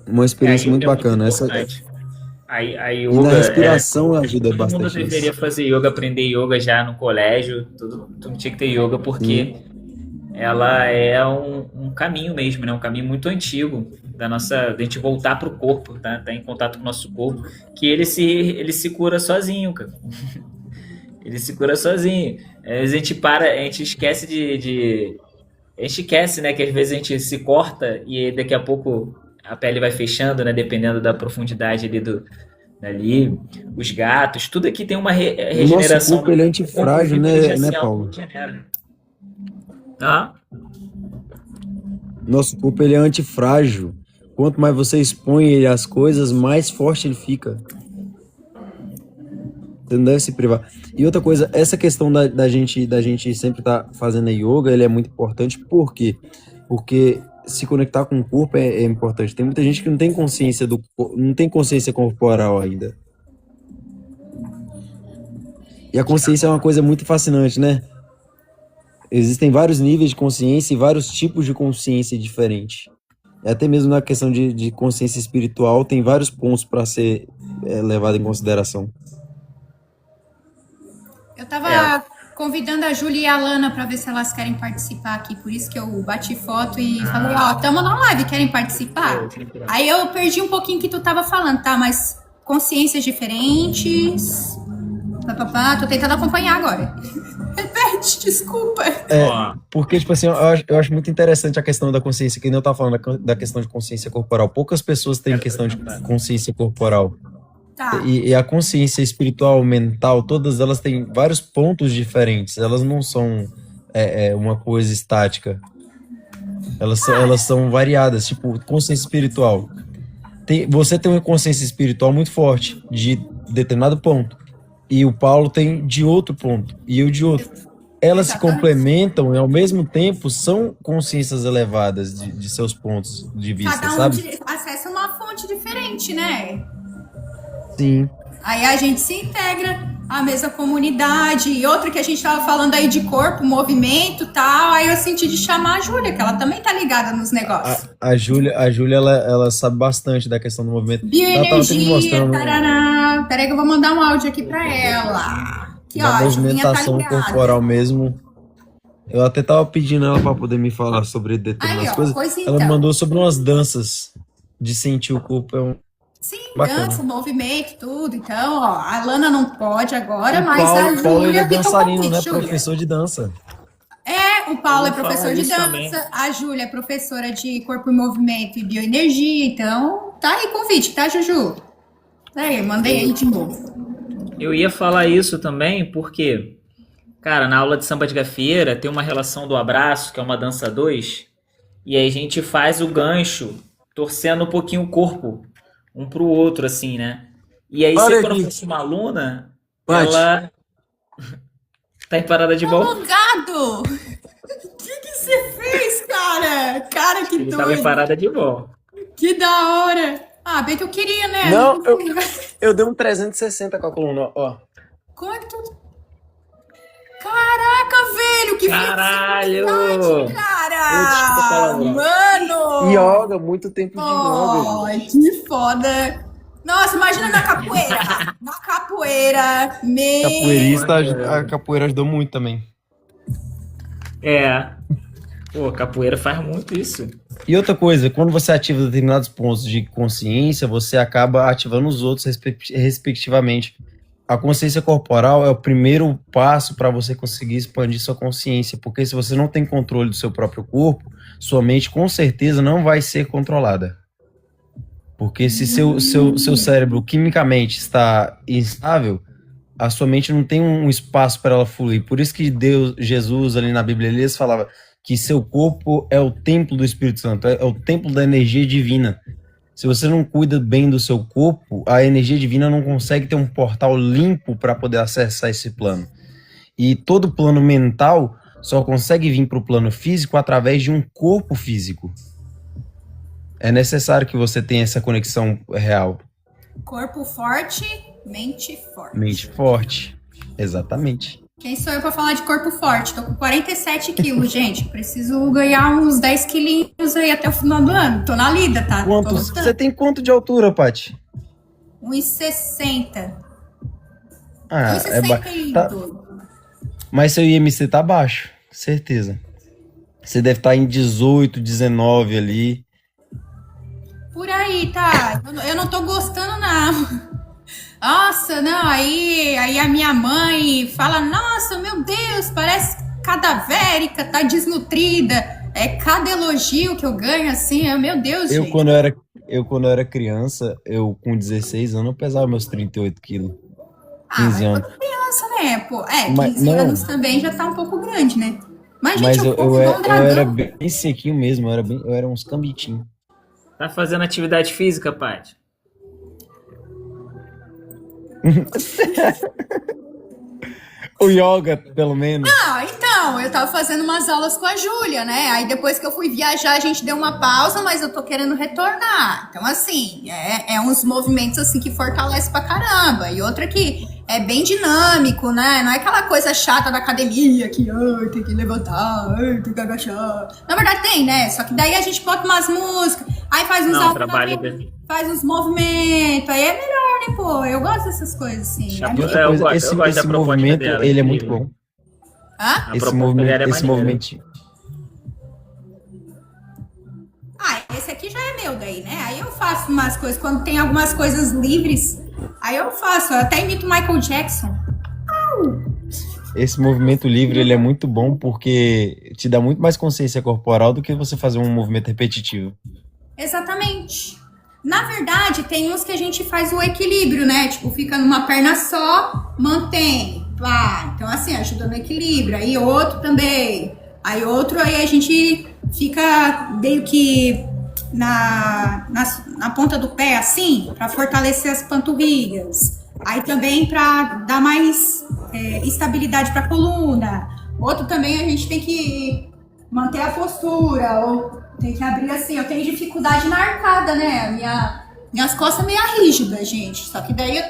Speaker 4: Uma experiência muito bacana.
Speaker 2: Importante. A
Speaker 4: E na
Speaker 2: yoga
Speaker 4: respiração ajuda
Speaker 2: todo mundo
Speaker 4: bastante
Speaker 2: deveria
Speaker 4: isso.
Speaker 2: fazer yoga, aprender yoga já no colégio. Tudo tinha que ter yoga porque ela é um caminho mesmo, né? Um caminho muito antigo da gente voltar pro corpo, tá em contato com o nosso corpo, que ele se cura sozinho, cara. Ele se cura sozinho. A gente esquece a gente esquece, né, que às vezes a gente se corta e daqui a pouco a pele vai fechando, né, dependendo da profundidade dali. Os gatos, tudo aqui tem uma
Speaker 4: O nosso
Speaker 2: regeneração.
Speaker 4: corpo, ele é antifrágil, né, Paulo?
Speaker 2: Tá?
Speaker 4: Nosso corpo, ele é antifrágil. Quanto mais você expõe ele às coisas, mais forte ele fica. Você não deve se privar. E outra coisa, essa questão da gente sempre estar fazendo a yoga, ele é muito importante. Por quê? Porque se conectar com o corpo é importante. Tem muita gente que não tem consciência corporal ainda. E a consciência é uma coisa muito fascinante, né? Existem vários níveis de consciência e vários tipos de consciência diferentes. Até mesmo na questão de consciência espiritual, tem vários pontos para ser levado em consideração.
Speaker 1: Eu tava convidando a Júlia e a Lana para ver se elas querem participar aqui, por isso que eu bati foto e falei, ó, tamo na live, querem participar? Aí eu perdi um pouquinho que tu tava falando, tá? Mas consciências diferentes. Tô tentando acompanhar agora. Repete, desculpa.
Speaker 4: Porque, tipo assim, eu acho muito interessante a questão da consciência, que nem eu tava falando da questão de consciência corporal. Poucas pessoas têm questão de consciência corporal.
Speaker 1: Tá.
Speaker 4: E a consciência espiritual, mental, todas elas têm vários pontos diferentes. Elas não são uma coisa estática. Elas são variadas. Tipo, consciência espiritual. Você tem uma consciência espiritual muito forte, de determinado ponto. E o Paulo tem de outro ponto. E eu de outro. Elas se complementam e, ao mesmo tempo, são consciências elevadas de seus pontos de vista,
Speaker 1: Cada um
Speaker 4: sabe?
Speaker 1: acessa uma fonte diferente, né?
Speaker 4: Sim.
Speaker 1: Aí a gente se integra à mesma comunidade. E outra que a gente tava falando aí de corpo, movimento e tal. Aí eu senti de chamar a Júlia, que ela também tá ligada nos negócios.
Speaker 4: A Júlia, ela sabe bastante da questão do movimento. Ela tava até me
Speaker 1: Bioenergia,
Speaker 4: mostrando
Speaker 1: tarará. Peraí que eu vou mandar um áudio aqui pra ela. Que ó,
Speaker 4: da
Speaker 1: a Julinha tá
Speaker 4: movimentação
Speaker 1: ligada.
Speaker 4: corporal mesmo. Eu até tava pedindo ela pra poder me falar sobre determinadas
Speaker 1: Aí, ó,
Speaker 4: coisas.
Speaker 1: pois
Speaker 4: Ela me
Speaker 1: então.
Speaker 4: mandou sobre umas danças de sentir o corpo.
Speaker 1: Sim,
Speaker 4: Bacana.
Speaker 1: dança, movimento, tudo. Então, ó, a Lana não pode agora,
Speaker 4: O
Speaker 1: mas a
Speaker 4: Paulo, Paulo, ele é
Speaker 1: Júlia fica o
Speaker 4: dançarino,
Speaker 1: convite,
Speaker 4: né?
Speaker 1: Júlia.
Speaker 4: Professor de dança.
Speaker 1: O Paulo é
Speaker 2: Eu vou
Speaker 1: professor
Speaker 2: falar
Speaker 1: de
Speaker 2: isso
Speaker 1: dança,
Speaker 2: também.
Speaker 1: a Júlia é professora de corpo e movimento e bioenergia, então tá aí convite, tá, Juju? Aí, mandei aí de novo.
Speaker 2: Eu ia falar isso também porque, cara, na aula de samba de gafieira tem uma relação do abraço, que é uma dança 2, e aí a gente faz o gancho torcendo um pouquinho o corpo, um pro outro, assim, né? E aí,
Speaker 3: Olha
Speaker 2: quando
Speaker 3: aqui.
Speaker 2: fosse uma aluna,
Speaker 3: Paty.
Speaker 2: ela tá em parada de volta.
Speaker 1: Alongado! O que você fez, cara? Cara, que
Speaker 2: Ele tava em
Speaker 1: doido!
Speaker 2: parada de volta.
Speaker 1: Que da hora! Ah, bem que eu queria, né?
Speaker 4: Não, eu dei um 360 com a coluna, ó.
Speaker 1: Como é que tu... Caraca, velho! Que
Speaker 2: Caralho!
Speaker 1: felicidade, cara!
Speaker 2: palavrão.
Speaker 1: Mano!
Speaker 4: Yoga, muito tempo de yoga.
Speaker 1: Ai, que foda! Nossa, imagina na capoeira! Na capoeira!
Speaker 4: A capoeira ajudou muito também.
Speaker 2: É. Pô, capoeira faz muito isso.
Speaker 4: E outra coisa, quando você ativa determinados pontos de consciência, você acaba ativando os outros respectivamente. A consciência corporal é o primeiro passo para você conseguir expandir sua consciência, porque se você não tem controle do seu próprio corpo, sua mente com certeza não vai ser controlada. Porque se seu cérebro quimicamente está instável, a sua mente não tem um espaço para ela fluir. Por isso que Jesus ali na Bíblia, eles falava que seu corpo é o templo do Espírito Santo, é o templo da energia divina. Se você não cuida bem do seu corpo, a energia divina não consegue ter um portal limpo para poder acessar esse plano. E todo plano mental só consegue vir para o plano físico através de um corpo físico. É necessário que você tenha essa conexão real.
Speaker 1: Corpo forte, mente forte.
Speaker 4: Mente forte. Exatamente.
Speaker 1: Quem sou eu pra falar de corpo forte? Tô com 47 quilos, gente. Preciso ganhar uns 10 quilinhos aí até o final do ano. Tô na lida, tá? Tô lutando.
Speaker 4: Você tem quanto de altura, Paty?
Speaker 1: 1,60.
Speaker 4: Ah,
Speaker 1: 1,60
Speaker 4: tá. Mas seu IMC tá baixo, certeza. Você deve estar em 18, 19 ali.
Speaker 1: Por aí, tá? Eu não tô gostando, não. Nossa, não, aí a minha mãe fala, nossa, meu Deus, parece cadavérica, tá desnutrida. É cada elogio que eu ganho, assim, meu Deus, gente.
Speaker 4: Quando eu era criança, eu com 16 anos, eu pesava meus 38 quilos. 15 anos.
Speaker 1: Mas criança, né, pô? 15
Speaker 4: Não.
Speaker 1: anos também já tá um pouco grande, né? Mas, gente,
Speaker 4: Mas
Speaker 1: o
Speaker 4: eu
Speaker 1: corpo é um
Speaker 4: era
Speaker 1: dragão.
Speaker 4: bem sequinho mesmo, eu era uns cambitinhos.
Speaker 2: Tá fazendo atividade física, Paty?
Speaker 4: O yoga, pelo menos.
Speaker 1: Então, eu tava fazendo umas aulas com a Júlia, né? Aí depois que eu fui viajar, a gente deu uma pausa, mas eu tô querendo retornar. Então, assim, é uns movimentos assim que fortalece pra caramba. E outra que é bem dinâmico, né? Não é aquela coisa chata da academia que tem que levantar, tem que agachar. Na verdade tem, né? Só que daí a gente bota umas músicas, aí faz uns
Speaker 2: Não, trabalho bem.
Speaker 1: faz uns movimentos, aí é melhor, né, pô? Eu gosto dessas coisas, assim.
Speaker 2: Eu gosto da
Speaker 4: Esse
Speaker 2: proposta
Speaker 4: movimento,
Speaker 2: dela,
Speaker 4: ele é
Speaker 2: incrível.
Speaker 4: muito bom.
Speaker 1: Hã?
Speaker 2: A proposta dela é
Speaker 4: Esse
Speaker 2: maneira.
Speaker 4: movimento.
Speaker 1: Esse aqui já é meu daí, né? Aí eu faço umas coisas, quando tem algumas coisas livres, aí eu faço, eu até imito Michael Jackson.
Speaker 4: Esse movimento livre, ele é muito bom porque te dá muito mais consciência corporal do que você fazer um movimento repetitivo.
Speaker 1: Exatamente. Na verdade, tem uns que a gente faz o equilíbrio, né? Tipo, fica numa perna só, mantém, pá. Então, assim, ajuda no equilíbrio. Aí outro também. Aí outro, aí a gente fica meio que na ponta do pé, assim, pra fortalecer as panturrilhas. Aí também pra dar mais estabilidade pra coluna. Outro também a gente tem que manter a postura, ou tem que abrir assim. Eu tenho dificuldade na arcada, né? Minhas costas meio rígidas, gente. Só que daí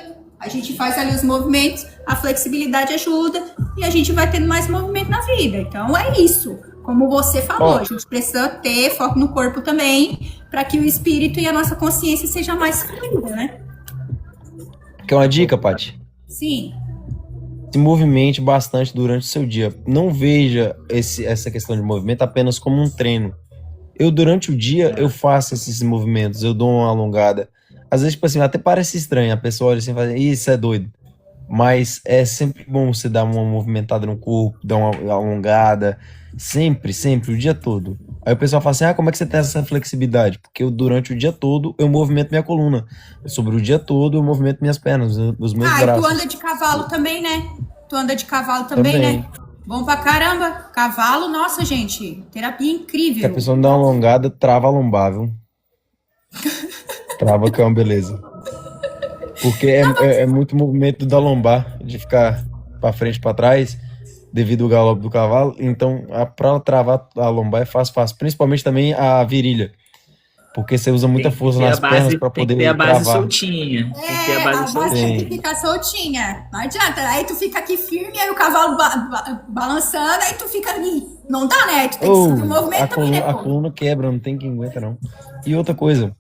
Speaker 1: A gente faz ali os movimentos, a flexibilidade ajuda e a gente vai tendo mais movimento na vida. Então é isso. Como você falou, a gente precisa ter foco no corpo também, para que o espírito e a nossa consciência seja mais fluida, né?
Speaker 4: Quer uma dica, Paty?
Speaker 1: Sim.
Speaker 4: Se movimente bastante durante o seu dia. Não veja essa questão de movimento apenas como um treino. Eu, durante o dia, eu faço esses movimentos, eu dou uma alongada. Às vezes, tipo assim, até parece estranho, a pessoa olha assim e fala, isso é doido. Mas é sempre bom você dar uma movimentada no corpo, dar uma alongada, sempre, sempre, o dia todo. Aí o pessoal fala assim, como é que você tem essa flexibilidade? Porque eu, durante o dia todo, eu movimento minha coluna. Sobre o dia todo, eu movimento minhas pernas, os meus
Speaker 1: E
Speaker 4: braços.
Speaker 1: tu anda de cavalo também, né? Tu anda de cavalo também, né? Bom pra caramba. Cavalo, nossa, gente, terapia incrível.
Speaker 4: Se a pessoa não dá uma alongada, trava a lombar, viu? Trava que é uma beleza. Porque é muito movimento da lombar, de ficar pra frente e pra trás, devido ao galope do cavalo. Então, pra travar a lombar é fácil. Principalmente também a virilha. Porque você usa muita força nas pernas pra poder
Speaker 2: Tem que ter a base
Speaker 4: travar.
Speaker 2: soltinha. Tem que ter a base
Speaker 1: a
Speaker 2: soltinha.
Speaker 1: base tem que ficar soltinha. Não adianta. Aí tu fica aqui firme, aí o cavalo balançando, aí tu fica ali. Não dá, né? Tu tem que seguir o movimento também, né,
Speaker 4: a
Speaker 1: pô?
Speaker 4: coluna quebra, não tem quem aguenta, não. E outra coisa,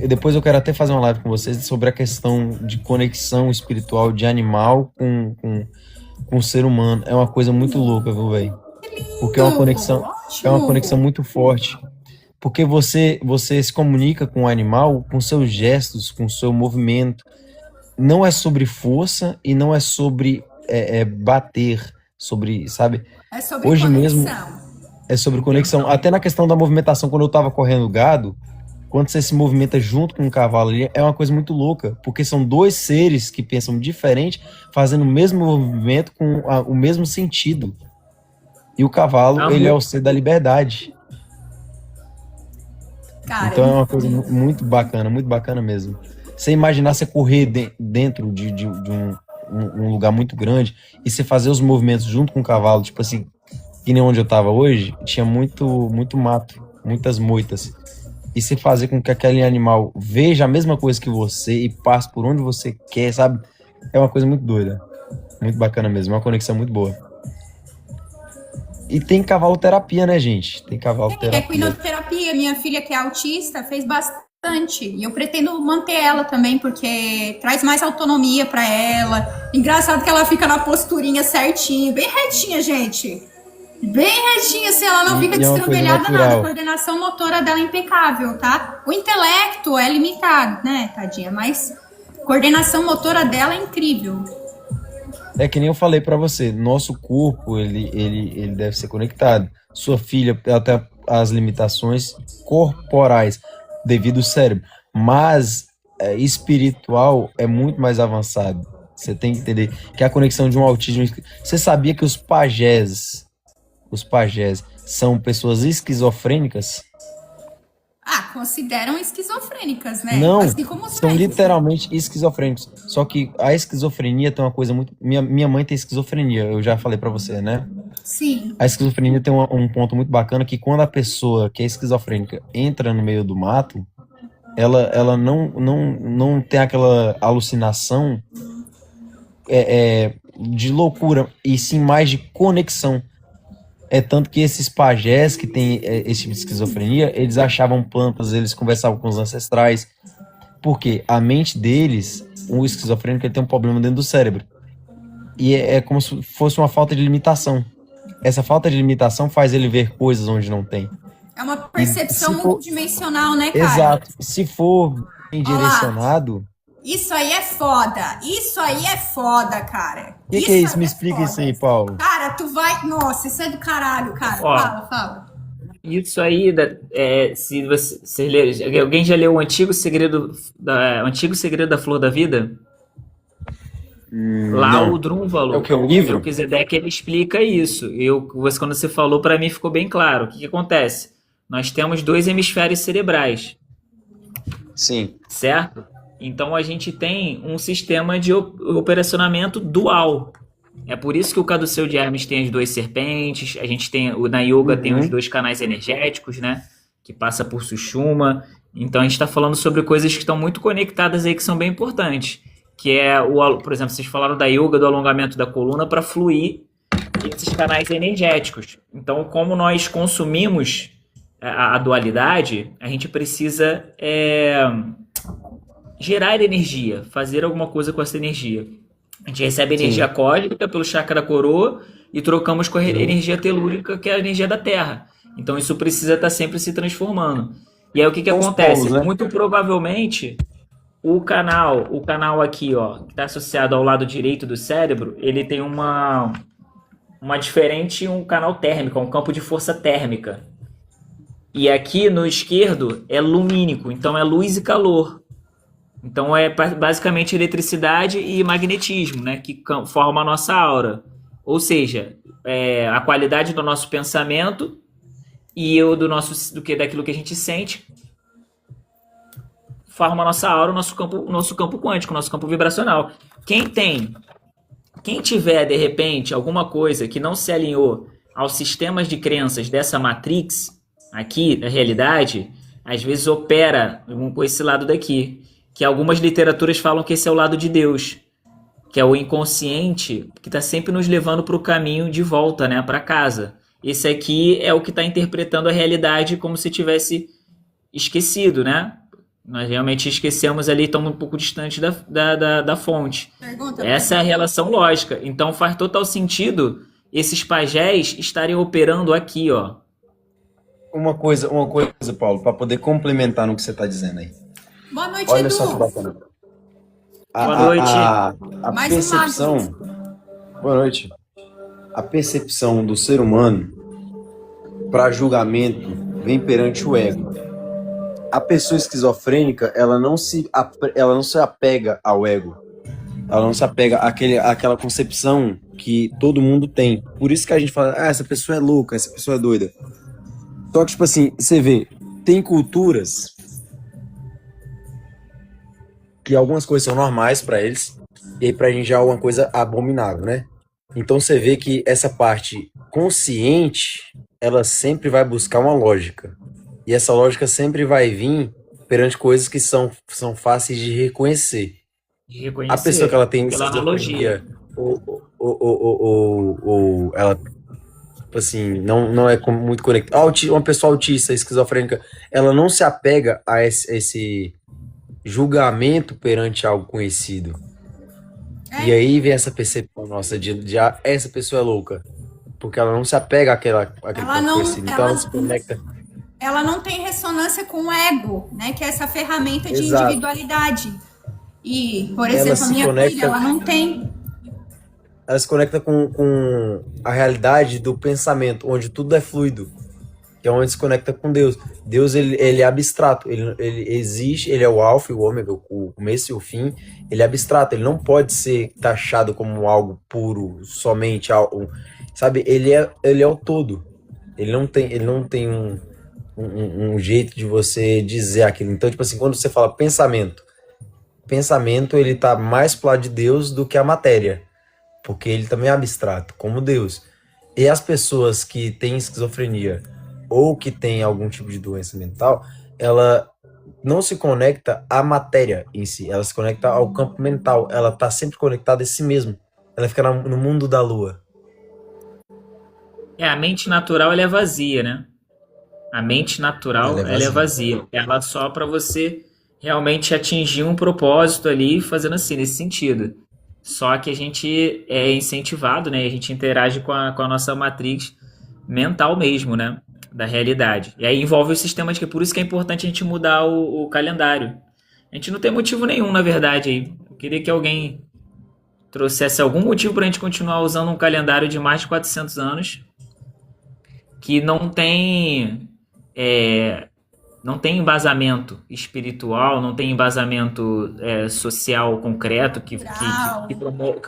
Speaker 4: depois eu quero até fazer uma live com vocês sobre a questão de conexão espiritual de animal com o ser humano. É uma coisa muito louca, viu, velho? Porque é uma conexão muito forte. Porque você se comunica com o animal com seus gestos, com o seu movimento. Não é sobre força e não é sobre bater, sobre, sabe?
Speaker 1: É sobre
Speaker 4: Hoje
Speaker 1: conexão.
Speaker 4: mesmo é sobre conexão. Até na questão da movimentação, quando eu tava correndo gado, quando você se movimenta junto com o cavalo ali, é uma coisa muito louca, porque são dois seres que pensam diferente, fazendo o mesmo movimento com o mesmo sentido. E o cavalo, ele é o ser da liberdade.
Speaker 1: Cara,
Speaker 4: Então é uma coisa muito bacana mesmo. Você imaginar você correr dentro de um lugar muito grande e você fazer os movimentos junto com o cavalo, tipo assim, que nem onde eu tava hoje, tinha muito mato, muitas moitas. E você fazer com que aquele animal veja a mesma coisa que você e passe por onde você quer, sabe? É uma coisa muito doida. Muito bacana mesmo, uma conexão muito boa. E tem cavalo terapia, né, gente? Tem cavalo terapia.
Speaker 1: Equinoterapia. Minha filha, que é autista, fez bastante. E eu pretendo manter ela também, porque traz mais autonomia pra ela. Engraçado que ela fica na posturinha certinha, bem retinha, gente. Bem retinha, assim, ela não fica destrambelhada nada. A coordenação motora dela é impecável, tá? O intelecto é limitado, né, tadinha? Mas a coordenação motora dela é incrível.
Speaker 4: É que nem eu falei pra você, nosso corpo, ele deve ser conectado. Sua filha, ela tem as limitações corporais devido ao cérebro, mas espiritual é muito mais avançado. Você tem que entender que a conexão de um autismo... Você sabia que os pajés são pessoas esquizofrênicas?
Speaker 1: Consideram esquizofrênicas, né?
Speaker 4: Não,
Speaker 1: assim como os
Speaker 4: são
Speaker 1: médicos.
Speaker 4: literalmente esquizofrênicos. Só que a esquizofrenia tem uma coisa muito... Minha mãe tem esquizofrenia, eu já falei pra você, né?
Speaker 1: Sim.
Speaker 4: A esquizofrenia tem um ponto muito bacana, que quando a pessoa que é esquizofrênica entra no meio do mato, ela não tem aquela alucinação de loucura, e sim mais de conexão. É tanto que esses pajés que têm esse tipo de esquizofrenia, eles achavam plantas, eles conversavam com os ancestrais, porque a mente deles, o esquizofrênico, ele tem um problema dentro do cérebro. E é como se fosse uma falta de limitação. Essa falta de limitação faz ele ver coisas onde não tem.
Speaker 1: É uma percepção multidimensional, né, cara?
Speaker 4: Exato. Se for bem direcionado...
Speaker 1: Isso aí é foda. Isso aí é foda, cara.
Speaker 4: O que é isso? Me explica isso aí, Paulo.
Speaker 1: Cara, tu vai... Nossa, isso é do caralho, cara. Fala.
Speaker 2: Isso aí, se você ler, alguém já leu o Antigo Segredo da Flor da Vida? Lá
Speaker 4: não.
Speaker 2: o Drúnvalo,
Speaker 4: É o que? Um livro?
Speaker 2: O Melquisedeque, ele explica isso. Quando você falou, para mim ficou bem claro. O que acontece? Nós temos 2 hemisférios cerebrais.
Speaker 4: Sim.
Speaker 2: Certo? Então a gente tem um sistema de operacionamento dual. É por isso que o caduceu de Hermes tem as 2 serpentes, a gente tem, na yoga tem os 2 canais energéticos, né? Que passa por Sushumna, Então a gente está falando sobre coisas que estão muito conectadas aí, que são bem importantes. Que é, por exemplo, vocês falaram da yoga, do alongamento da coluna para fluir esses canais energéticos. Então, como nós consumimos a dualidade, a gente precisa gerar energia, fazer alguma coisa com essa energia. A gente recebe energia cósmica pelo chakra da coroa e trocamos com a energia telúrica, que é a energia da Terra. Então isso precisa estar sempre se transformando. E aí o que
Speaker 3: São os
Speaker 2: acontece?
Speaker 3: polos, né?
Speaker 2: Muito provavelmente o canal aqui, ó, que está associado ao lado direito do cérebro, ele tem um canal térmico, um campo de força térmica. E aqui no esquerdo é lumínico, então é luz e calor. Então é basicamente eletricidade e magnetismo, né, que forma a nossa aura. Ou seja, a qualidade do nosso pensamento e daquilo que a gente sente forma a nossa aura, o nosso campo quântico, o nosso campo vibracional. Quem tiver, de repente, alguma coisa que não se alinhou aos sistemas de crenças dessa matrix aqui, da realidade, às vezes opera com esse lado daqui, que algumas literaturas falam que esse é o lado de Deus, que é o inconsciente, que está sempre nos levando para o caminho de volta, né, para casa. Esse aqui é o que está interpretando a realidade como se tivesse esquecido, né? Nós realmente esquecemos ali, estamos um pouco distante da fonte.
Speaker 1: Pergunta.
Speaker 2: Essa é a relação lógica. Então faz total sentido esses pajés estarem operando aqui, ó.
Speaker 4: Uma coisa, Paulo, para poder complementar no que você está dizendo aí.
Speaker 1: Boa noite,
Speaker 4: Olha
Speaker 1: Edu.
Speaker 4: só que bacana.
Speaker 2: Boa noite.
Speaker 4: A
Speaker 1: Mais um
Speaker 4: percepção. Boa noite. A percepção do ser humano para julgamento vem perante o ego. A pessoa esquizofrênica, ela não se apega ao ego. Ela não se apega àquela concepção que todo mundo tem. Por isso que a gente fala, essa pessoa é louca, essa pessoa é doida. Só que, tipo assim, você vê, tem culturas que algumas coisas são normais pra eles, e aí pra gente já é uma coisa abominável, né? Então você vê que essa parte consciente, ela sempre vai buscar uma lógica. E essa lógica sempre vai vir perante coisas que são fáceis de reconhecer.
Speaker 2: De reconhecer,
Speaker 4: A pessoa que ela tem
Speaker 2: pela analogia.
Speaker 4: ou ela, tipo assim, não é muito conectada. Uma pessoa autista, esquizofrênica, ela não se apega a esse julgamento perante algo conhecido. E aí vem essa percepção nossa de essa pessoa é louca. Porque ela não se apega àquele ponto conhecido. Então ela se conecta.
Speaker 1: Ela não tem ressonância com o ego, né? Que é essa ferramenta de
Speaker 4: Exato.
Speaker 1: individualidade. E, por
Speaker 4: Ela
Speaker 1: exemplo,
Speaker 4: se
Speaker 1: a minha
Speaker 4: conecta-
Speaker 1: filha, ela não tem.
Speaker 4: Ela se conecta com a realidade do pensamento, onde tudo é fluido, que é onde se conecta com Deus. Deus, ele é abstrato, ele existe, ele é o alfa e o ômega, o começo e o fim, ele é abstrato, ele não pode ser taxado como algo puro, somente algo, sabe? Ele é o todo, ele não tem um jeito de você dizer aquilo. Então, tipo assim, quando você fala pensamento, ele tá mais pro lado de Deus do que a matéria, porque ele também é abstrato, como Deus. E as pessoas que têm esquizofrenia ou que têm algum tipo de doença mental, ela não se conecta à matéria em si, ela se conecta ao campo mental, ela tá sempre conectada a si mesma, ela fica no mundo da lua.
Speaker 2: A mente natural ela é vazia, né? A mente natural
Speaker 4: Ela é
Speaker 2: ela é
Speaker 4: vazia.
Speaker 2: vazia. Ela só para você realmente atingir um propósito ali, fazendo assim, nesse sentido. Só que a gente é incentivado, né? A gente interage com a nossa matriz mental mesmo, né? Da realidade. E aí envolve o sistema de que por isso que é importante a gente mudar o calendário. A gente não tem motivo nenhum, na verdade, aí. Eu queria que alguém trouxesse algum motivo para a gente continuar usando um calendário de mais de 400 anos que não tem embasamento espiritual, não tem embasamento social concreto que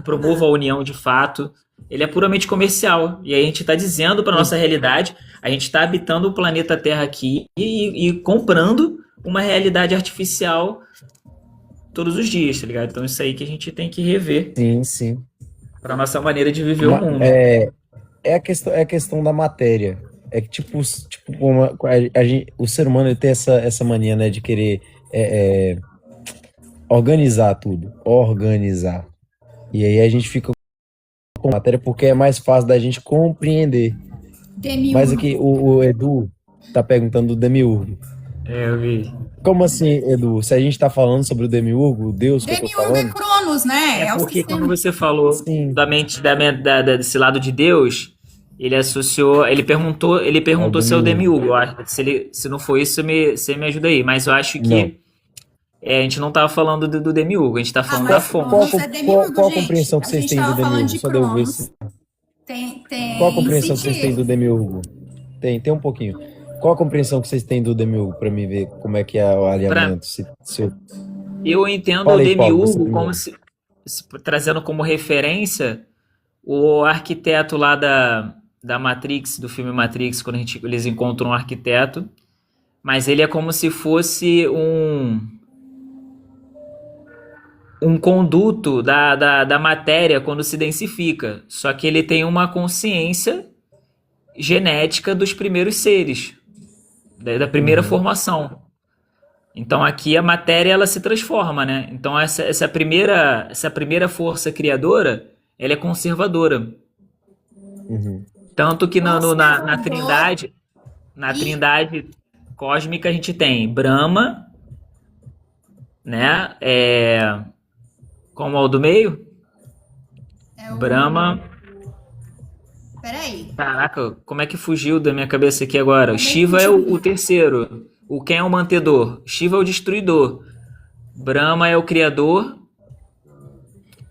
Speaker 2: promova a união de fato. Ele é puramente comercial. E aí a gente está dizendo para nossa realidade, a gente está habitando o planeta Terra aqui e comprando uma realidade artificial todos os dias, tá ligado? Então isso aí que a gente tem que rever
Speaker 4: Sim.
Speaker 2: para nossa maneira de viver o mundo.
Speaker 4: É a questão da matéria. É que, o ser humano ele tem essa mania, né, de querer organizar tudo. Organizar. E aí a gente fica com a matéria porque é mais fácil da gente compreender. Mas aqui o Edu tá perguntando do Demiurgo.
Speaker 2: Eu vi.
Speaker 4: Como assim, Edu? Se a gente tá falando sobre o Demiurgo, o Deus que eu tô
Speaker 1: Demiurgo é
Speaker 4: falando?
Speaker 1: Cronos, né?
Speaker 2: É
Speaker 1: o
Speaker 2: porque
Speaker 1: sistema.
Speaker 2: quando você falou
Speaker 4: Sim.
Speaker 2: da mente desse lado de Deus, ele associou, ele perguntou se é o Demiurgo. Eu acho, se não for isso, você me ajuda aí. Mas eu acho que a gente não tava falando do Demiurgo, a gente tá falando da
Speaker 1: mas
Speaker 2: fonte.
Speaker 1: Cronos é Demiurgo,
Speaker 4: Qual a
Speaker 1: gente.
Speaker 4: compreensão que
Speaker 1: A
Speaker 4: vocês
Speaker 1: gente
Speaker 4: têm do
Speaker 1: tava falando
Speaker 4: Demiurgo?
Speaker 1: de
Speaker 4: Só de eu ver
Speaker 1: Cronos.
Speaker 4: se...
Speaker 1: Tem
Speaker 4: Qual a compreensão que vocês têm
Speaker 1: sentido.
Speaker 4: do Demiurgo? Tem um pouquinho. Qual a compreensão que vocês têm do Demiurgo, pra mim ver como é que é o alinhamento?
Speaker 2: Eu entendo
Speaker 4: Fala
Speaker 2: o
Speaker 4: aí, Paulo, você
Speaker 2: Demiurgo
Speaker 4: primeiro.
Speaker 2: como trazendo como referência o arquiteto lá da Matrix, do filme Matrix, quando eles encontram um arquiteto, mas ele é como se fosse um conduto da matéria quando se densifica, só que ele tem uma consciência genética dos primeiros seres, da primeira formação. Então aqui a matéria ela se transforma, né? Então essa primeira força criadora, ela é conservadora.
Speaker 4: Uhum.
Speaker 2: Tanto que na
Speaker 1: Conservador.
Speaker 2: Trindade, Trindade cósmica a gente tem Brahma, né? Como é o do meio?
Speaker 1: É o...
Speaker 2: Brahma.
Speaker 1: Peraí.
Speaker 2: Caraca, como é que fugiu da minha cabeça aqui agora? Shiva é o terceiro. Quem é o mantedor? Shiva é o destruidor. Brahma é o criador.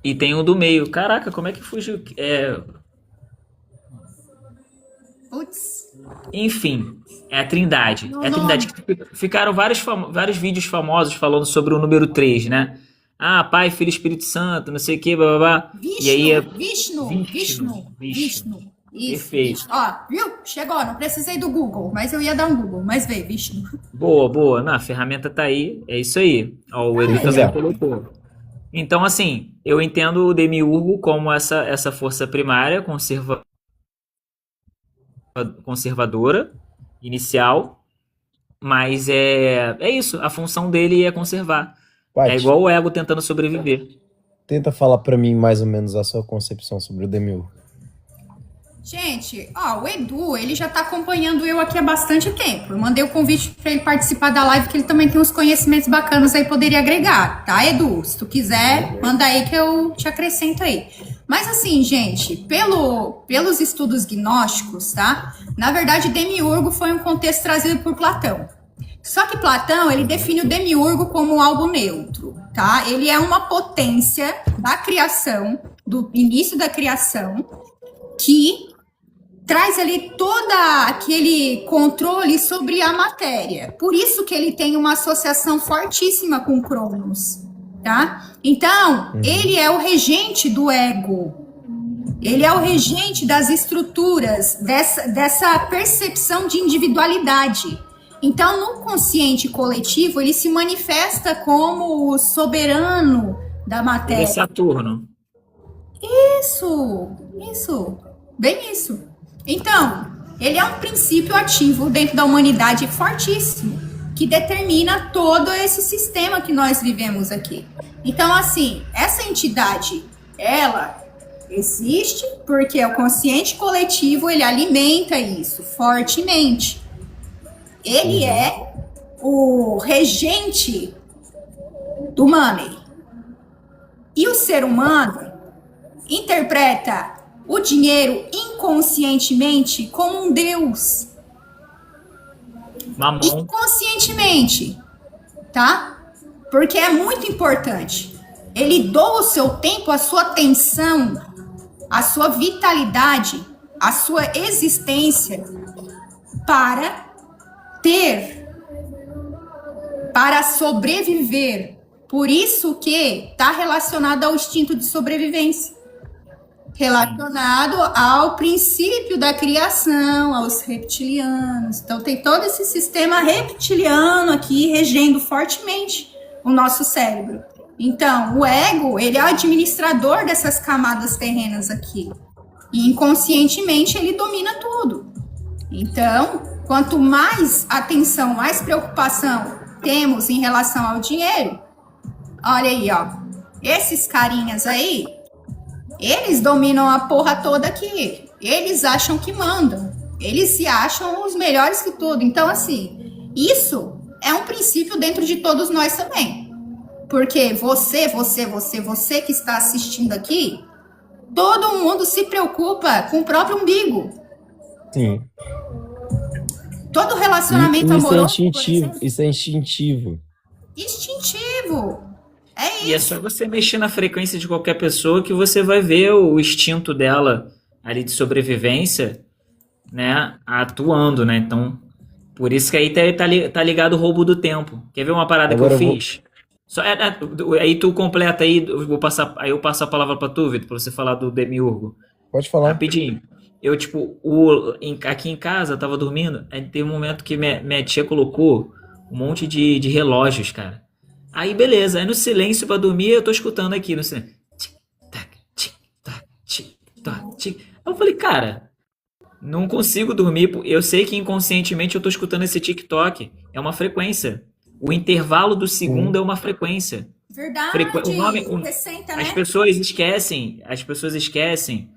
Speaker 2: E tem o do meio. Caraca, como é que fugiu?
Speaker 1: Putz.
Speaker 2: Enfim, é a Trindade.
Speaker 1: Não,
Speaker 2: É a Trindade. Ficaram vários vídeos famosos falando sobre o número 3, né? Ah, Pai, Filho e Espírito Santo, não sei o que, blá blá blá.
Speaker 1: Vishnu,
Speaker 2: E aí
Speaker 1: Vishnu. Isso.
Speaker 2: Perfeito.
Speaker 1: Ó, viu? Chegou, não precisei do Google, mas eu ia dar um Google, mas veio, Vishnu.
Speaker 2: Boa. Não, a ferramenta tá aí. É isso aí. Ó, o Edu também colocou. Então, assim, eu entendo o Demiurgo como essa força primária, conservadora, inicial, mas é isso. A função dele é conservar.
Speaker 4: Paty,
Speaker 2: É igual o ego tentando sobreviver.
Speaker 4: tenta falar pra mim mais ou menos a sua concepção sobre o Demiurgo.
Speaker 1: Gente, ó, o Edu, ele já tá acompanhando eu aqui há bastante tempo. Eu mandei o convite pra ele participar da live, que ele também tem uns conhecimentos bacanas aí, poderia agregar, tá, Edu? Se tu quiser, manda aí que eu te acrescento aí. Mas assim, gente, pelos estudos gnósticos, tá? Na verdade, Demiurgo foi um contexto trazido por Platão. Só que Platão, ele define o Demiurgo como algo neutro, tá? Ele é uma potência da criação, do início da criação, que traz ali todo aquele controle sobre a matéria. Por isso que ele tem uma associação fortíssima com Cronos, tá? Então, ele é o regente do ego. Ele é o regente das estruturas, dessa percepção de individualidade. Então, no consciente coletivo, ele se manifesta como o soberano da
Speaker 2: Ele é
Speaker 1: matéria.
Speaker 2: Saturno.
Speaker 1: Isso. Bem isso. Então, ele é um princípio ativo dentro da humanidade fortíssimo, que determina todo esse sistema que nós vivemos aqui. Então, assim, essa entidade, ela existe porque o consciente coletivo, ele alimenta isso fortemente. Ele é o regente do money. E o ser humano interpreta o dinheiro inconscientemente como um deus.
Speaker 2: Mamon.
Speaker 1: Inconscientemente, tá? Porque é muito importante. Ele doa o seu tempo, a sua atenção, a sua vitalidade, a sua existência para sobreviver. Por isso que está relacionado ao instinto de sobrevivência. Relacionado ao princípio da criação, aos reptilianos. Então tem todo esse sistema reptiliano aqui regendo fortemente o nosso cérebro. Então, o ego, ele é o administrador dessas camadas terrenas aqui. E inconscientemente ele domina tudo. Então, quanto mais atenção, mais preocupação temos em relação ao dinheiro, olha aí, ó, esses carinhas aí, eles dominam a porra toda aqui. Eles acham que mandam. Eles se acham os melhores que tudo. Então, assim, isso é um princípio dentro de todos nós também. Porque você que está assistindo aqui, todo mundo se preocupa com o próprio umbigo.
Speaker 4: Sim.
Speaker 1: Todo relacionamento
Speaker 4: Isso é
Speaker 1: amoroso, por
Speaker 4: instintivo.
Speaker 1: exemplo,
Speaker 4: Isso é instintivo.
Speaker 1: instintivo. É
Speaker 2: E é
Speaker 1: isso.
Speaker 2: só você mexer na frequência de qualquer pessoa que você vai ver o instinto dela ali de sobrevivência, né, atuando, né? Então, por isso que aí tá ligado o roubo do tempo. Quer ver uma parada
Speaker 4: Agora
Speaker 2: que eu
Speaker 4: eu vou-
Speaker 2: fiz? Aí tu completa aí, aí eu passo a palavra pra tu, Vitor, pra você falar do Demiurgo.
Speaker 4: Pode falar.
Speaker 2: Rapidinho. Eu, tipo, aqui em casa, eu tava dormindo, aí teve um momento que minha tia colocou um monte de relógios, cara. Aí, beleza. Aí no silêncio pra dormir, eu tô escutando aqui no silêncio. Tic-tac, tic-tac, tic-tac, tic. Aí eu falei, cara, não consigo dormir. Eu sei que inconscientemente eu tô escutando esse TikTok. É uma frequência. O intervalo do segundo é uma frequência.
Speaker 1: Verdade.
Speaker 2: O nome,
Speaker 1: 60, né?
Speaker 2: as pessoas esquecem.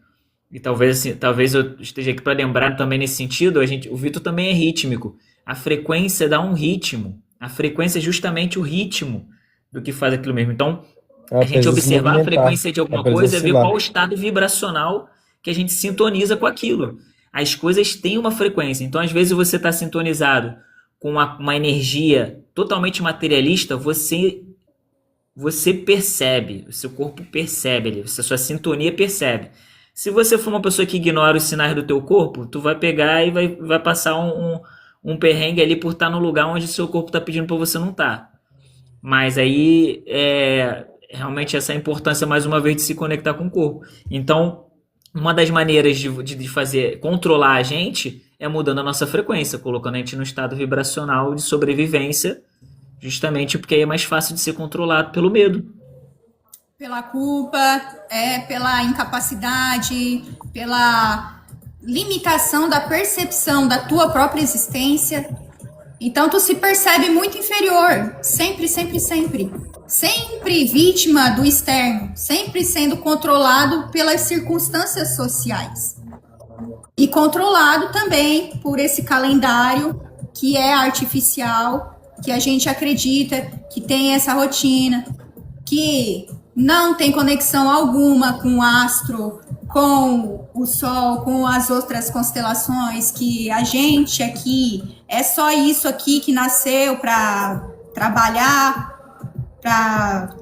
Speaker 2: E talvez eu esteja aqui para lembrar também nesse sentido, o Vitor também é rítmico. A frequência dá um ritmo. A frequência é justamente o ritmo do que faz aquilo mesmo. Então, a gente observar a frequência de alguma coisa é ver qual o estado vibracional que a gente sintoniza com aquilo. As coisas têm uma frequência. Então, às vezes, você está sintonizado com uma energia totalmente materialista, você percebe, o seu corpo percebe ali, a sua sintonia percebe. Se você for uma pessoa que ignora os sinais do teu corpo, tu vai pegar e vai passar um perrengue ali por estar no lugar onde o seu corpo está pedindo para você não estar. Mas aí, realmente essa importância, mais uma vez, de se conectar com o corpo. Então, uma das maneiras de fazer, controlar a gente é mudando a nossa frequência, colocando a gente no estado vibracional de sobrevivência, justamente porque aí é mais fácil de ser controlado pelo medo.
Speaker 1: Pela culpa, pela incapacidade, pela limitação da percepção da tua própria existência. Então tu se percebe muito inferior, sempre, sempre, sempre. Sempre vítima do externo, sempre sendo controlado pelas circunstâncias sociais. E controlado também por esse calendário que é artificial, que a gente acredita que tem essa rotina, que não tem conexão alguma com o astro, com o Sol, com as outras constelações, que a gente aqui é só isso aqui que nasceu para trabalhar, para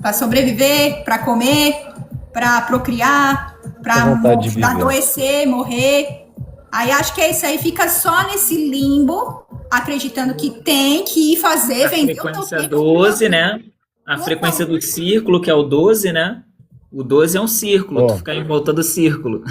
Speaker 1: para sobreviver, para comer, para procriar, para adoecer, morrer. Aí acho que é isso aí, fica só nesse limbo, acreditando que tem que ir fazer, vender o teu
Speaker 2: frequência
Speaker 1: tempo.
Speaker 2: 12, né? A frequência do círculo, que é o 12, né? O 12 é um círculo, tu fica em volta do círculo.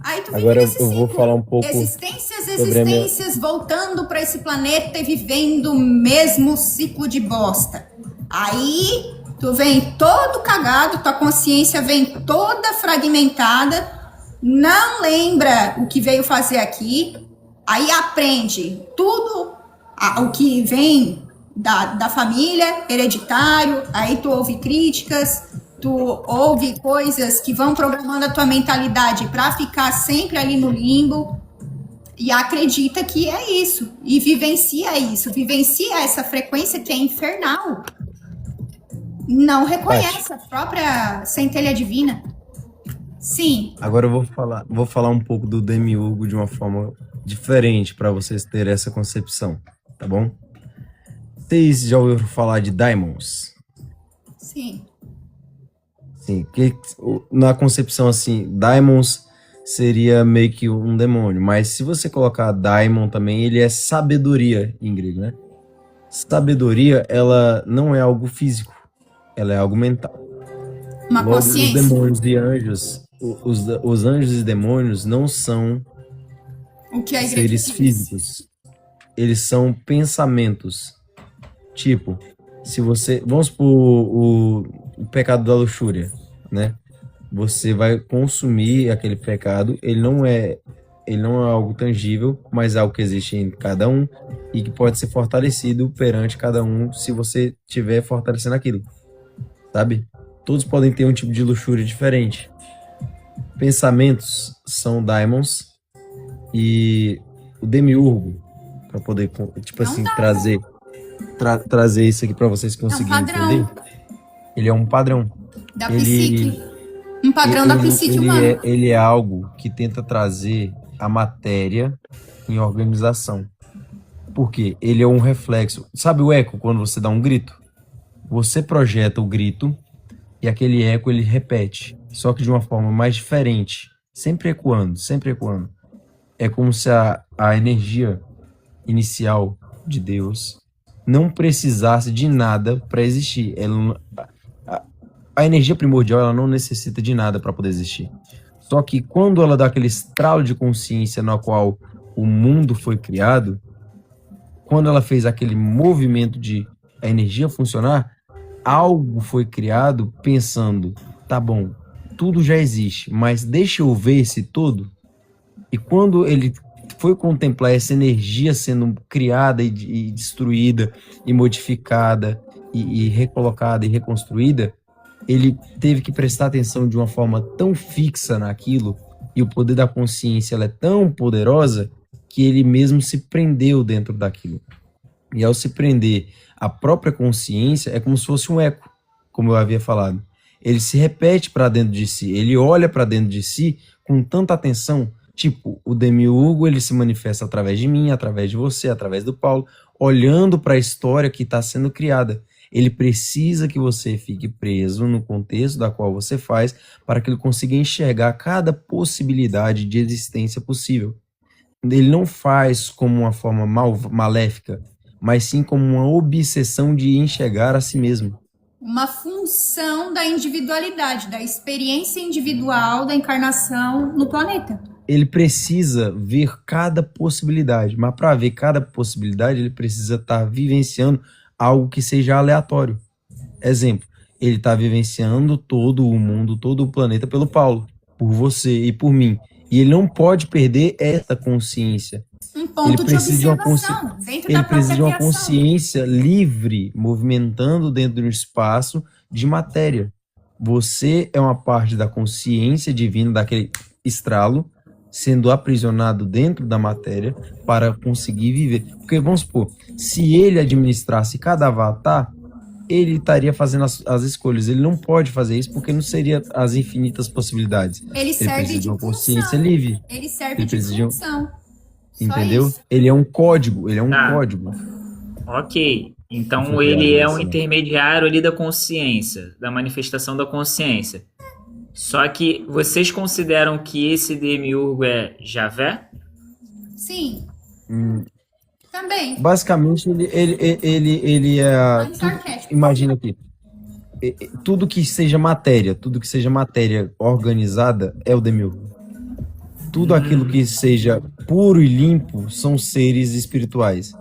Speaker 1: Aí tu vive
Speaker 4: Agora
Speaker 1: nesse
Speaker 4: eu vou
Speaker 1: ciclo.
Speaker 4: falar um pouco
Speaker 1: Existências, voltando para esse planeta e vivendo o mesmo ciclo de bosta. Aí tu vem todo cagado, tua consciência vem toda fragmentada, não lembra o que veio fazer aqui, aí aprende tudo o que vem da família, hereditário, aí tu ouve críticas, tu ouve coisas que vão programando a tua mentalidade para ficar sempre ali no limbo e acredita que é isso, e vivencia essa frequência que é infernal. Não reconhece a própria centelha divina. Sim.
Speaker 4: Agora eu vou falar um pouco do Demiurgo de uma forma diferente para vocês terem essa concepção, tá bom? Vocês já ouviram falar de daimons?
Speaker 1: Sim.
Speaker 4: Sim, porque na concepção assim, daimons seria meio que um demônio, mas se você colocar daimon também, ele é sabedoria em grego, né? Sabedoria, ela não é algo físico, ela é algo mental.
Speaker 1: Uma
Speaker 4: Logo,
Speaker 1: consciência.
Speaker 4: os demônios e anjos, os anjos e demônios não são
Speaker 1: O que a igreja
Speaker 4: seres
Speaker 1: diz.
Speaker 4: físicos, eles são pensamentos. Tipo, se você, vamos supor o pecado da luxúria, né? Você vai consumir aquele pecado, ele não é ele não é algo tangível, mas é algo que existe em cada um e que pode ser fortalecido perante cada um se você estiver fortalecendo aquilo, sabe? Todos podem ter um tipo de luxúria diferente. Pensamentos são daimons e o demiurgo, para poder, tipo assim, trazer isso aqui para vocês conseguirem entender, ele é um padrão.
Speaker 1: Da psique. Um padrão da psique humana.
Speaker 4: Ele é algo que tenta trazer a matéria em organização. Por quê? Ele é um reflexo. Sabe o eco, quando você dá um grito? Você projeta o grito e aquele eco ele repete, só que de uma forma mais diferente, sempre ecoando, sempre ecoando. É como se a energia inicial de Deus não precisasse de nada para existir. A energia primordial ela não necessita de nada para poder existir. Só que quando ela dá aquele estralo de consciência no qual o mundo foi criado, quando ela fez aquele movimento de a energia funcionar, algo foi criado pensando, tá bom, tudo já existe, mas deixa eu ver esse todo. E quando ele foi contemplar essa energia sendo criada e destruída, e modificada, e recolocada e reconstruída, ele teve que prestar atenção de uma forma tão fixa naquilo, e o poder da consciência ela é tão poderosa, que ele mesmo se prendeu dentro daquilo. E ao se prender, a própria consciência é como se fosse um eco, como eu havia falado. Ele se repete para dentro de si, ele olha para dentro de si com tanta atenção. Tipo, o demiurgo, ele se manifesta através de mim, através de você, através do Paulo, olhando para a história que está sendo criada. Ele precisa que você fique preso no contexto da qual você faz, para que ele consiga enxergar cada possibilidade de existência possível. Ele não faz como uma forma maléfica, mas sim como uma obsessão de enxergar a si mesmo.
Speaker 1: Uma função da individualidade, da experiência individual da encarnação no planeta.
Speaker 4: Ele precisa ver cada possibilidade, mas para ver cada possibilidade, ele precisa estar vivenciando algo que seja aleatório. Exemplo, ele está vivenciando todo o mundo, todo o planeta pelo Paulo, por você e por mim. E ele não pode perder essa consciência.
Speaker 1: Um ponto de observação dentro da própria criação. Ele precisa de uma
Speaker 4: consciência livre, movimentando dentro do espaço de matéria. Você é uma parte da consciência divina, daquele estralo, sendo aprisionado dentro da matéria para conseguir viver. Porque, vamos supor, se ele administrasse cada avatar, ele estaria fazendo as escolhas. Ele não pode fazer isso porque não seria as infinitas possibilidades.
Speaker 1: Ele serve
Speaker 4: precisa
Speaker 1: de
Speaker 4: uma
Speaker 1: função.
Speaker 4: consciência livre.
Speaker 1: Ele serve de função.
Speaker 4: Entendeu? Ele é um código, ele é um código.
Speaker 2: Ok. Então ele é um intermediário ali da consciência, da manifestação da consciência. Só que vocês consideram que esse demiurgo é Javé?
Speaker 1: Sim. Também.
Speaker 4: Basicamente, ele é... Imagina aqui. Tudo que seja matéria organizada é o demiurgo. Tudo aquilo que seja puro e limpo são seres espirituais.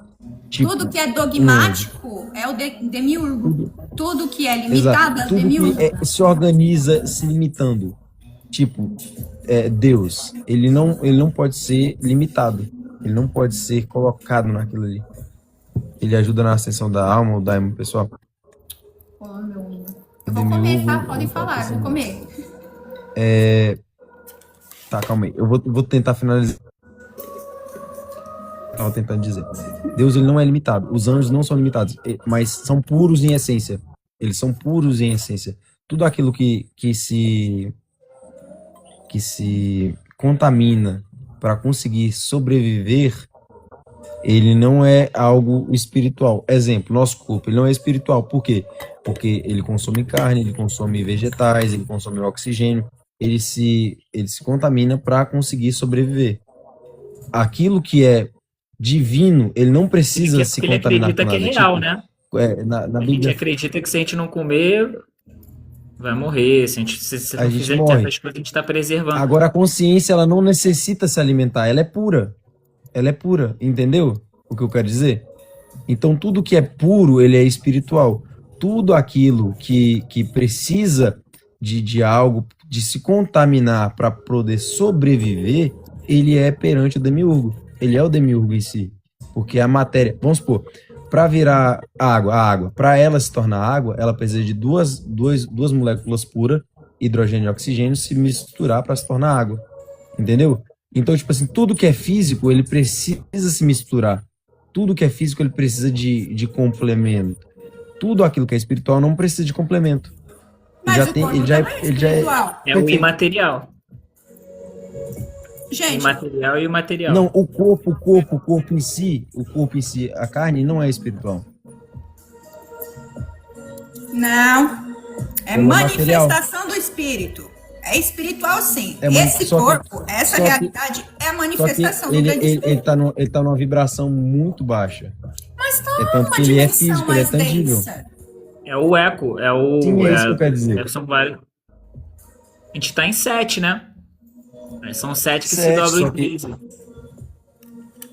Speaker 4: Tipo,
Speaker 1: tudo que é dogmático é o demiurgo. Tudo que é limitado é o demiurgo.
Speaker 4: Tudo que se organiza se limitando. Tipo, Deus, ele não pode ser limitado. Ele não pode ser colocado naquilo ali. Ele ajuda na ascensão da alma, o daimon, pessoal.
Speaker 1: Ô, meu lindo. Eu vou comer, tá? Podem falar, eu vou comer.
Speaker 4: Tá, calma aí. Eu vou tentar finalizar. Estava tentando dizer. Deus, ele não é limitado. Os anjos não são limitados, mas são puros em essência. Eles são puros em essência. Tudo aquilo que se contamina para conseguir sobreviver, ele não é algo espiritual. Exemplo, nosso corpo, ele não é espiritual. Por quê? Porque ele consome carne, ele consome vegetais, ele consome oxigênio. Ele se contamina para conseguir sobreviver. Aquilo que é divino, ele não precisa se contaminar com nada.
Speaker 2: Ele acredita que é real, né?
Speaker 4: Na
Speaker 2: a
Speaker 4: Bíblia,
Speaker 2: gente acredita que se a gente não comer, vai morrer. Se não fizer certas coisas, a gente está preservando.
Speaker 4: Agora, a consciência, ela não necessita se alimentar. Ela é pura. Ela é pura. Entendeu o que eu quero dizer? Então, tudo que é puro, ele é espiritual. Tudo aquilo que precisa de algo, de se contaminar para poder sobreviver, ele é perante o demiurgo. Ele é o demiurgo em si. Porque a matéria, vamos supor, para virar a água, para ela se tornar água, ela precisa de duas moléculas puras, hidrogênio e oxigênio, se misturar para se tornar água. Entendeu? Então, tipo assim, tudo que é físico, ele precisa se misturar. Tudo que é físico, ele precisa de complemento. Tudo aquilo que é espiritual não precisa de complemento.
Speaker 1: Mas
Speaker 4: Já
Speaker 1: o
Speaker 4: tem,
Speaker 1: corpo
Speaker 4: ele já é,
Speaker 1: também é
Speaker 4: ele já é
Speaker 1: espiritual.
Speaker 2: É o
Speaker 4: perfeito.
Speaker 2: imaterial. O
Speaker 1: Gente,
Speaker 2: imaterial e o material.
Speaker 4: Não, o corpo em si, a carne não é espiritual.
Speaker 1: não. É
Speaker 4: Ela é material.
Speaker 1: manifestação do espírito. É espiritual, sim.
Speaker 4: É mani-
Speaker 1: Esse
Speaker 4: só que-
Speaker 1: corpo, essa
Speaker 4: só que-
Speaker 1: realidade é a
Speaker 4: Só que
Speaker 1: manifestação do
Speaker 4: ele,
Speaker 1: grande
Speaker 4: ele,
Speaker 1: espírito.
Speaker 4: ele tá numa vibração muito baixa.
Speaker 1: Mas tá
Speaker 4: É tanto
Speaker 1: uma
Speaker 4: que ele é
Speaker 1: dimensão
Speaker 4: físico, ele é
Speaker 1: mais
Speaker 4: tangível.
Speaker 1: densa.
Speaker 2: É o eco. É o.
Speaker 4: Sim, é isso que eu quero dizer.
Speaker 2: São vários. A gente tá em 7, né? São 7 que se
Speaker 4: 7,
Speaker 2: dobram
Speaker 4: só
Speaker 2: em
Speaker 4: que-
Speaker 2: 13.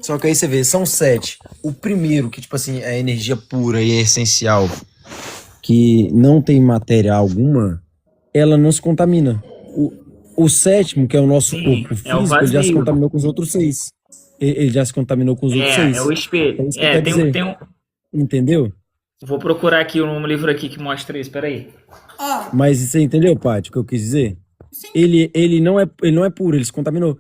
Speaker 4: Só que aí você vê, são 7. O primeiro, que tipo assim, é energia pura e é essencial, que não tem matéria alguma, ela não se contamina. O sétimo, que é o nosso
Speaker 2: Sim,
Speaker 4: corpo
Speaker 2: é o
Speaker 4: físico, ele já se
Speaker 2: vazio.
Speaker 4: contaminou com os outros 6. Ele já se contaminou com os outros 6.
Speaker 2: É o espelho.
Speaker 4: É isso que eu quero dizer.
Speaker 2: Entendeu?
Speaker 4: Entendeu?
Speaker 2: Vou procurar aqui um livro aqui que mostra isso. Peraí.
Speaker 1: Ó,
Speaker 4: Mas você entendeu, Paty, o que eu quis dizer?
Speaker 1: sim.
Speaker 4: Ele não é puro, ele se contaminou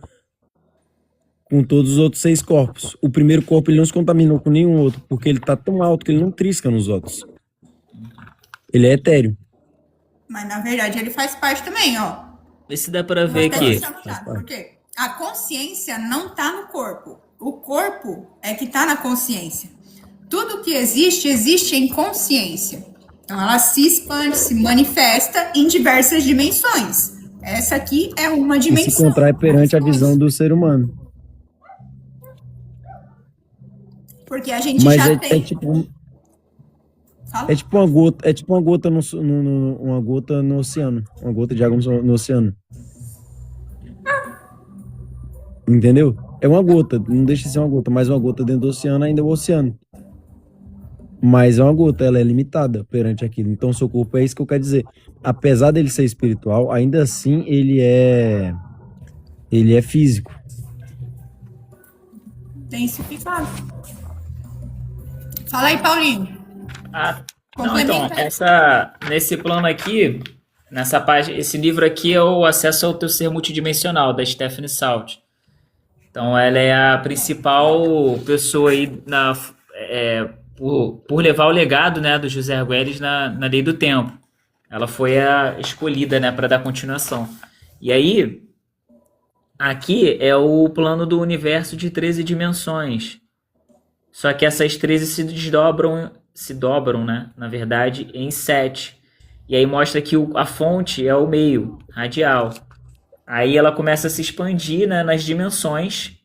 Speaker 4: com todos os outros 6 corpos. O primeiro corpo ele não se contaminou com nenhum outro, porque ele tá tão alto que ele não trisca nos outros. Ele é etéreo.
Speaker 1: Mas na verdade ele faz parte também, ó.
Speaker 2: Vê se dá pra ver
Speaker 1: Presta
Speaker 2: aqui.
Speaker 1: atenção, Thiago, por quê? A consciência não tá no corpo. O corpo é que tá na consciência. Tudo que existe, existe em consciência. Então ela se expande, se manifesta em diversas dimensões. Essa aqui é uma
Speaker 4: E
Speaker 1: dimensão.
Speaker 4: se contrai perante a visão do ser humano.
Speaker 1: Porque a gente
Speaker 4: Mas
Speaker 1: já
Speaker 4: é
Speaker 1: tem.
Speaker 4: tipo
Speaker 1: Fala.
Speaker 4: É tipo uma gota uma gota no oceano, uma gota de água no oceano. Entendeu? É uma gota, não deixa de ser uma gota, mas uma gota dentro do oceano ainda é o oceano. Mas é uma gota, ela é limitada perante aquilo. Então seu corpo é isso que eu quero dizer. Apesar dele ser espiritual, ainda assim ele é físico.
Speaker 1: Densificado. Fala aí, Paulinho.
Speaker 2: Ah, não, então,
Speaker 1: Complementa.
Speaker 2: nesse plano aqui, nessa página, esse livro aqui é o Acesso ao Teu Ser Multidimensional, da Stephanie Salt. Então, ela é a principal pessoa aí por levar o legado, né, do José Arguelles na Lei do Tempo. Ela foi a escolhida, né, para dar continuação. E aí, aqui é o plano do universo de 13 dimensões. Só que essas 13 se dobram, né, na verdade, em 7. E aí mostra que a fonte é o meio, radial. Aí ela começa a se expandir, né, nas dimensões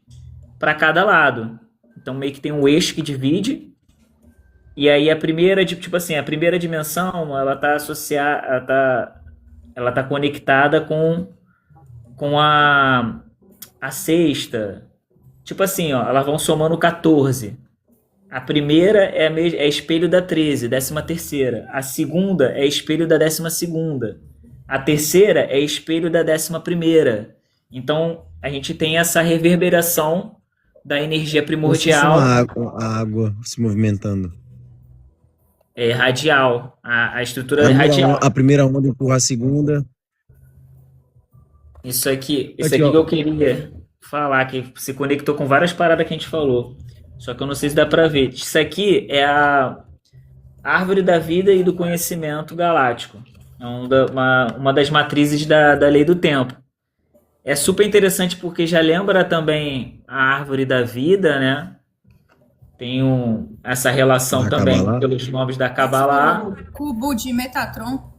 Speaker 2: para cada lado. Então meio que tem um eixo que divide. E aí a primeira dimensão, ela tá associada, ela tá conectada com a sexta. Tipo assim, ó, elas vão somando 14. A primeira é espelho da 13, 13ª. A segunda é espelho da 12ª. A terceira é espelho da 11ª. Então, a gente tem essa reverberação da energia primordial.
Speaker 4: A água se movimentando.
Speaker 2: É radial. A estrutura é radial.
Speaker 4: A primeira onda empurra a segunda.
Speaker 2: Isso aqui
Speaker 4: Aqui,
Speaker 2: que
Speaker 4: ó.
Speaker 2: eu queria falar, que se conectou com várias paradas que a gente falou. Só que eu não sei se dá pra ver. Isso aqui é a árvore da vida e do conhecimento galáctico. É uma das matrizes da Lei do Tempo. É super interessante porque já lembra também a árvore da vida, né? Tem essa relação
Speaker 4: Da
Speaker 2: também
Speaker 4: Kabbalah.
Speaker 2: pelos nomes da Kabbalah.
Speaker 1: Cubo de Metatron.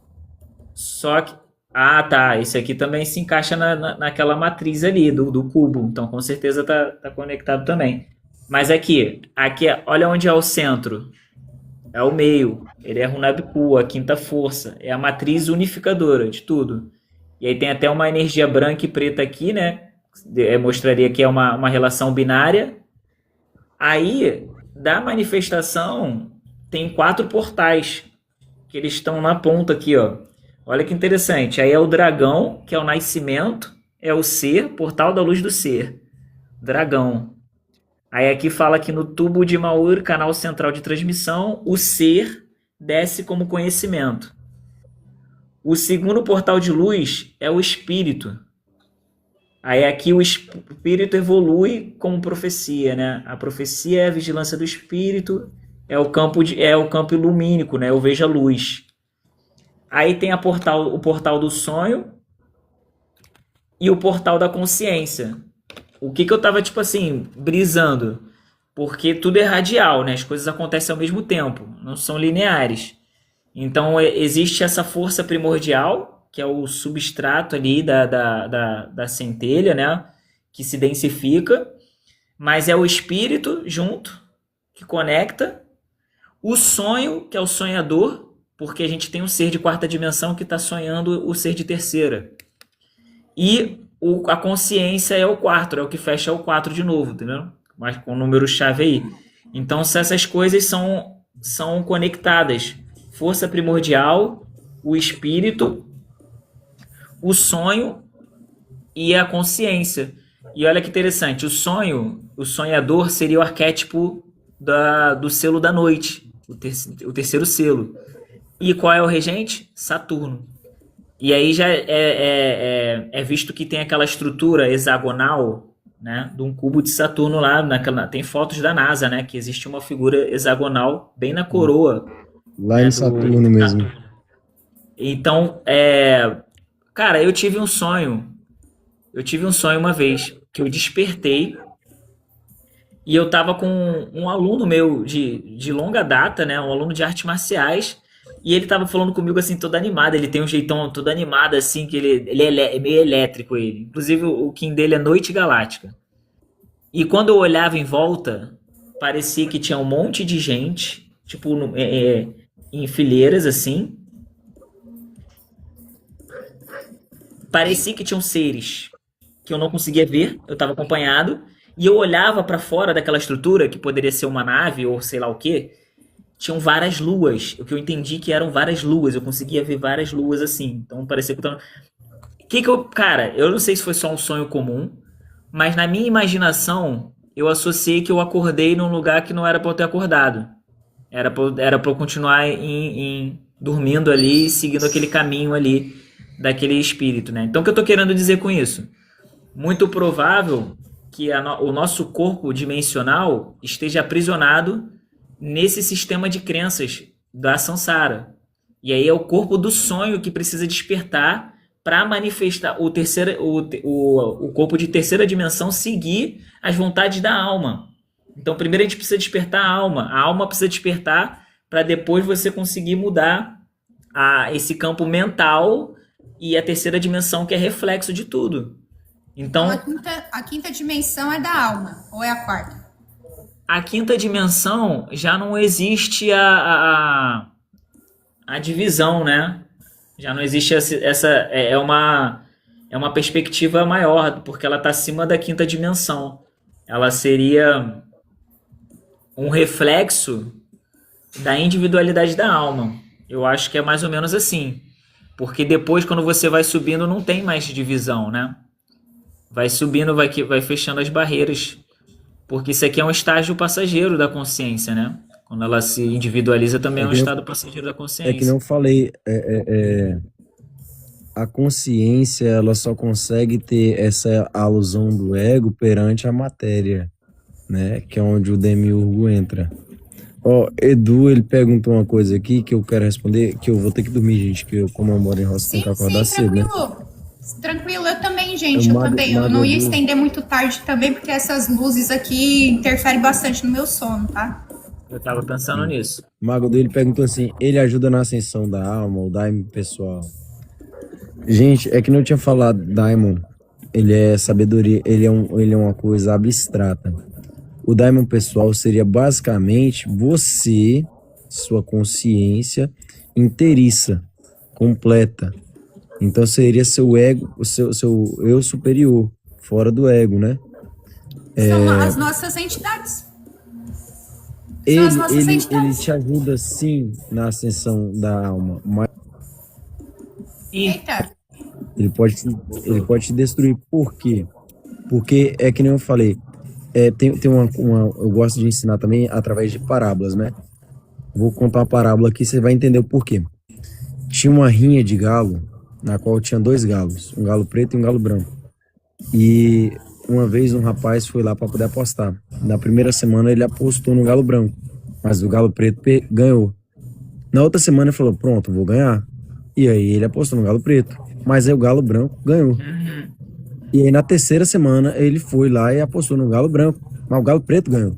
Speaker 2: Só que... Ah, tá. Isso aqui também se encaixa naquela matriz ali do cubo. Então, com certeza tá conectado também. Mas aqui, olha onde é o centro. É o meio. Ele é Runabiku, a quinta força. É a matriz unificadora de tudo. E aí tem até uma energia branca e preta aqui, né? Mostraria que é uma relação binária. Aí, da manifestação, tem 4 portais. Que eles estão na ponta aqui, ó. Olha que interessante. Aí é o dragão, que é o nascimento. É o ser, portal da luz do ser. dragão. Aí aqui fala que no tubo de Maur, canal central de transmissão, o ser desce como conhecimento. O segundo portal de luz é o espírito. Aí aqui o espírito evolui como profecia, né? A profecia é a vigilância do espírito, é o campo ilumínico, né? Eu vejo a luz. Aí tem o portal do sonho e o portal da consciência. O que eu tava, tipo assim, brisando? Porque tudo é radial, né? As coisas acontecem ao mesmo tempo, não são lineares. Então existe essa força primordial, que é o substrato ali da centelha, né? Que se densifica, mas é o espírito junto, que conecta. O sonho, que é o sonhador, porque a gente tem um ser de quarta dimensão que está sonhando o ser de terceira. E a consciência é o quarto, é o que fecha o 4 de novo, entendeu? Mas com o número-chave aí. Então, se essas coisas são conectadas. Força primordial, o espírito, o sonho e a consciência. E olha que interessante, o sonhador seria o arquétipo do selo da noite, o terceiro selo. E qual é o regente? Saturno. E aí já é visto que tem aquela estrutura hexagonal, né, de um cubo de Saturno lá, tem fotos da NASA, né, que existe uma figura hexagonal bem na coroa.
Speaker 4: Lá em Saturno mesmo.
Speaker 2: Então, cara, eu tive um sonho uma vez, que eu despertei e eu tava com um aluno meu de longa data, né, um aluno de artes marciais, e ele tava falando comigo assim, todo animado, ele tem um jeitão todo animado assim, que ele é meio elétrico ele. Inclusive o Kim dele é Noite Galáctica. E quando eu olhava em volta, parecia que tinha um monte de gente, tipo, em fileiras assim. Parecia que tinham seres que eu não conseguia ver, eu estava acompanhado, e eu olhava para fora daquela estrutura, que poderia ser uma nave ou sei lá o quê, tinham várias luas, o que eu entendi que eram várias luas, eu conseguia ver várias luas assim, então parecia que eu tava... Cara, eu não sei se foi só um sonho comum, mas na minha imaginação, eu associei que eu acordei num lugar que não era para eu ter acordado. Era pra eu continuar dormindo ali, seguindo aquele caminho ali daquele espírito, né? Então, o que eu tô querendo dizer com isso? Muito provável que o nosso corpo dimensional esteja aprisionado nesse sistema de crenças da Sansara. E aí é o corpo do sonho que precisa despertar para manifestar o corpo de terceira dimensão seguir as vontades da alma. Então, primeiro a gente precisa despertar a alma precisa despertar para depois você conseguir mudar esse campo mental e a terceira dimensão, que é reflexo de tudo. Então,
Speaker 1: a quinta dimensão é da alma, ou é a quarta?
Speaker 2: A quinta dimensão já não existe a divisão, né? Já não existe essa é uma perspectiva maior, porque ela está acima da quinta dimensão. Ela seria um reflexo da individualidade da alma. Eu acho que é mais ou menos assim. Porque depois, quando você vai subindo, não tem mais divisão, né? Vai subindo, vai fechando as barreiras. Porque isso aqui é um estágio passageiro da consciência, né? Quando ela se individualiza, também é um estado passageiro da consciência.
Speaker 4: É que não falei, a consciência, ela só consegue ter essa alusão do ego perante a matéria, né? Que é onde o demiurgo entra. Ó, Edu, ele perguntou uma coisa aqui que eu quero responder, que eu vou ter que dormir, gente, que eu, como eu moro em roça, tenho que acordar cedo, né?
Speaker 1: Tranquilo, eu também, gente, eu também. Eu não ia estender muito tarde também, porque essas luzes aqui interferem bastante no meu sono, tá?
Speaker 2: Eu tava pensando nisso.
Speaker 4: O Mago dele perguntou assim, ele ajuda na ascensão da alma, o Daimon pessoal? Gente, é que não tinha falado, Daimon, ele é sabedoria, ele é uma coisa abstrata. O Daimon pessoal seria basicamente você, sua consciência inteiriça, completa. Então seria seu ego, o seu eu superior, fora do ego, né?
Speaker 1: São as nossas entidades.
Speaker 4: Ele te ajuda sim na ascensão da alma, mas
Speaker 1: Eita.
Speaker 4: ele pode te destruir. Por quê? Porque é que nem eu falei, Tem eu gosto de ensinar também através de parábolas, né? Vou contar uma parábola aqui, você vai entender o porquê. Tinha uma rinha de galo, na qual tinha 2 galos, um galo preto e um galo branco. E uma vez um rapaz foi lá para poder apostar. Na primeira semana ele apostou no galo branco, mas o galo preto ganhou. Na outra semana ele falou, pronto, vou ganhar. E aí ele apostou no galo preto, mas aí o galo branco ganhou. E aí na terceira semana ele foi lá e apostou no galo branco, mas o galo preto ganhou.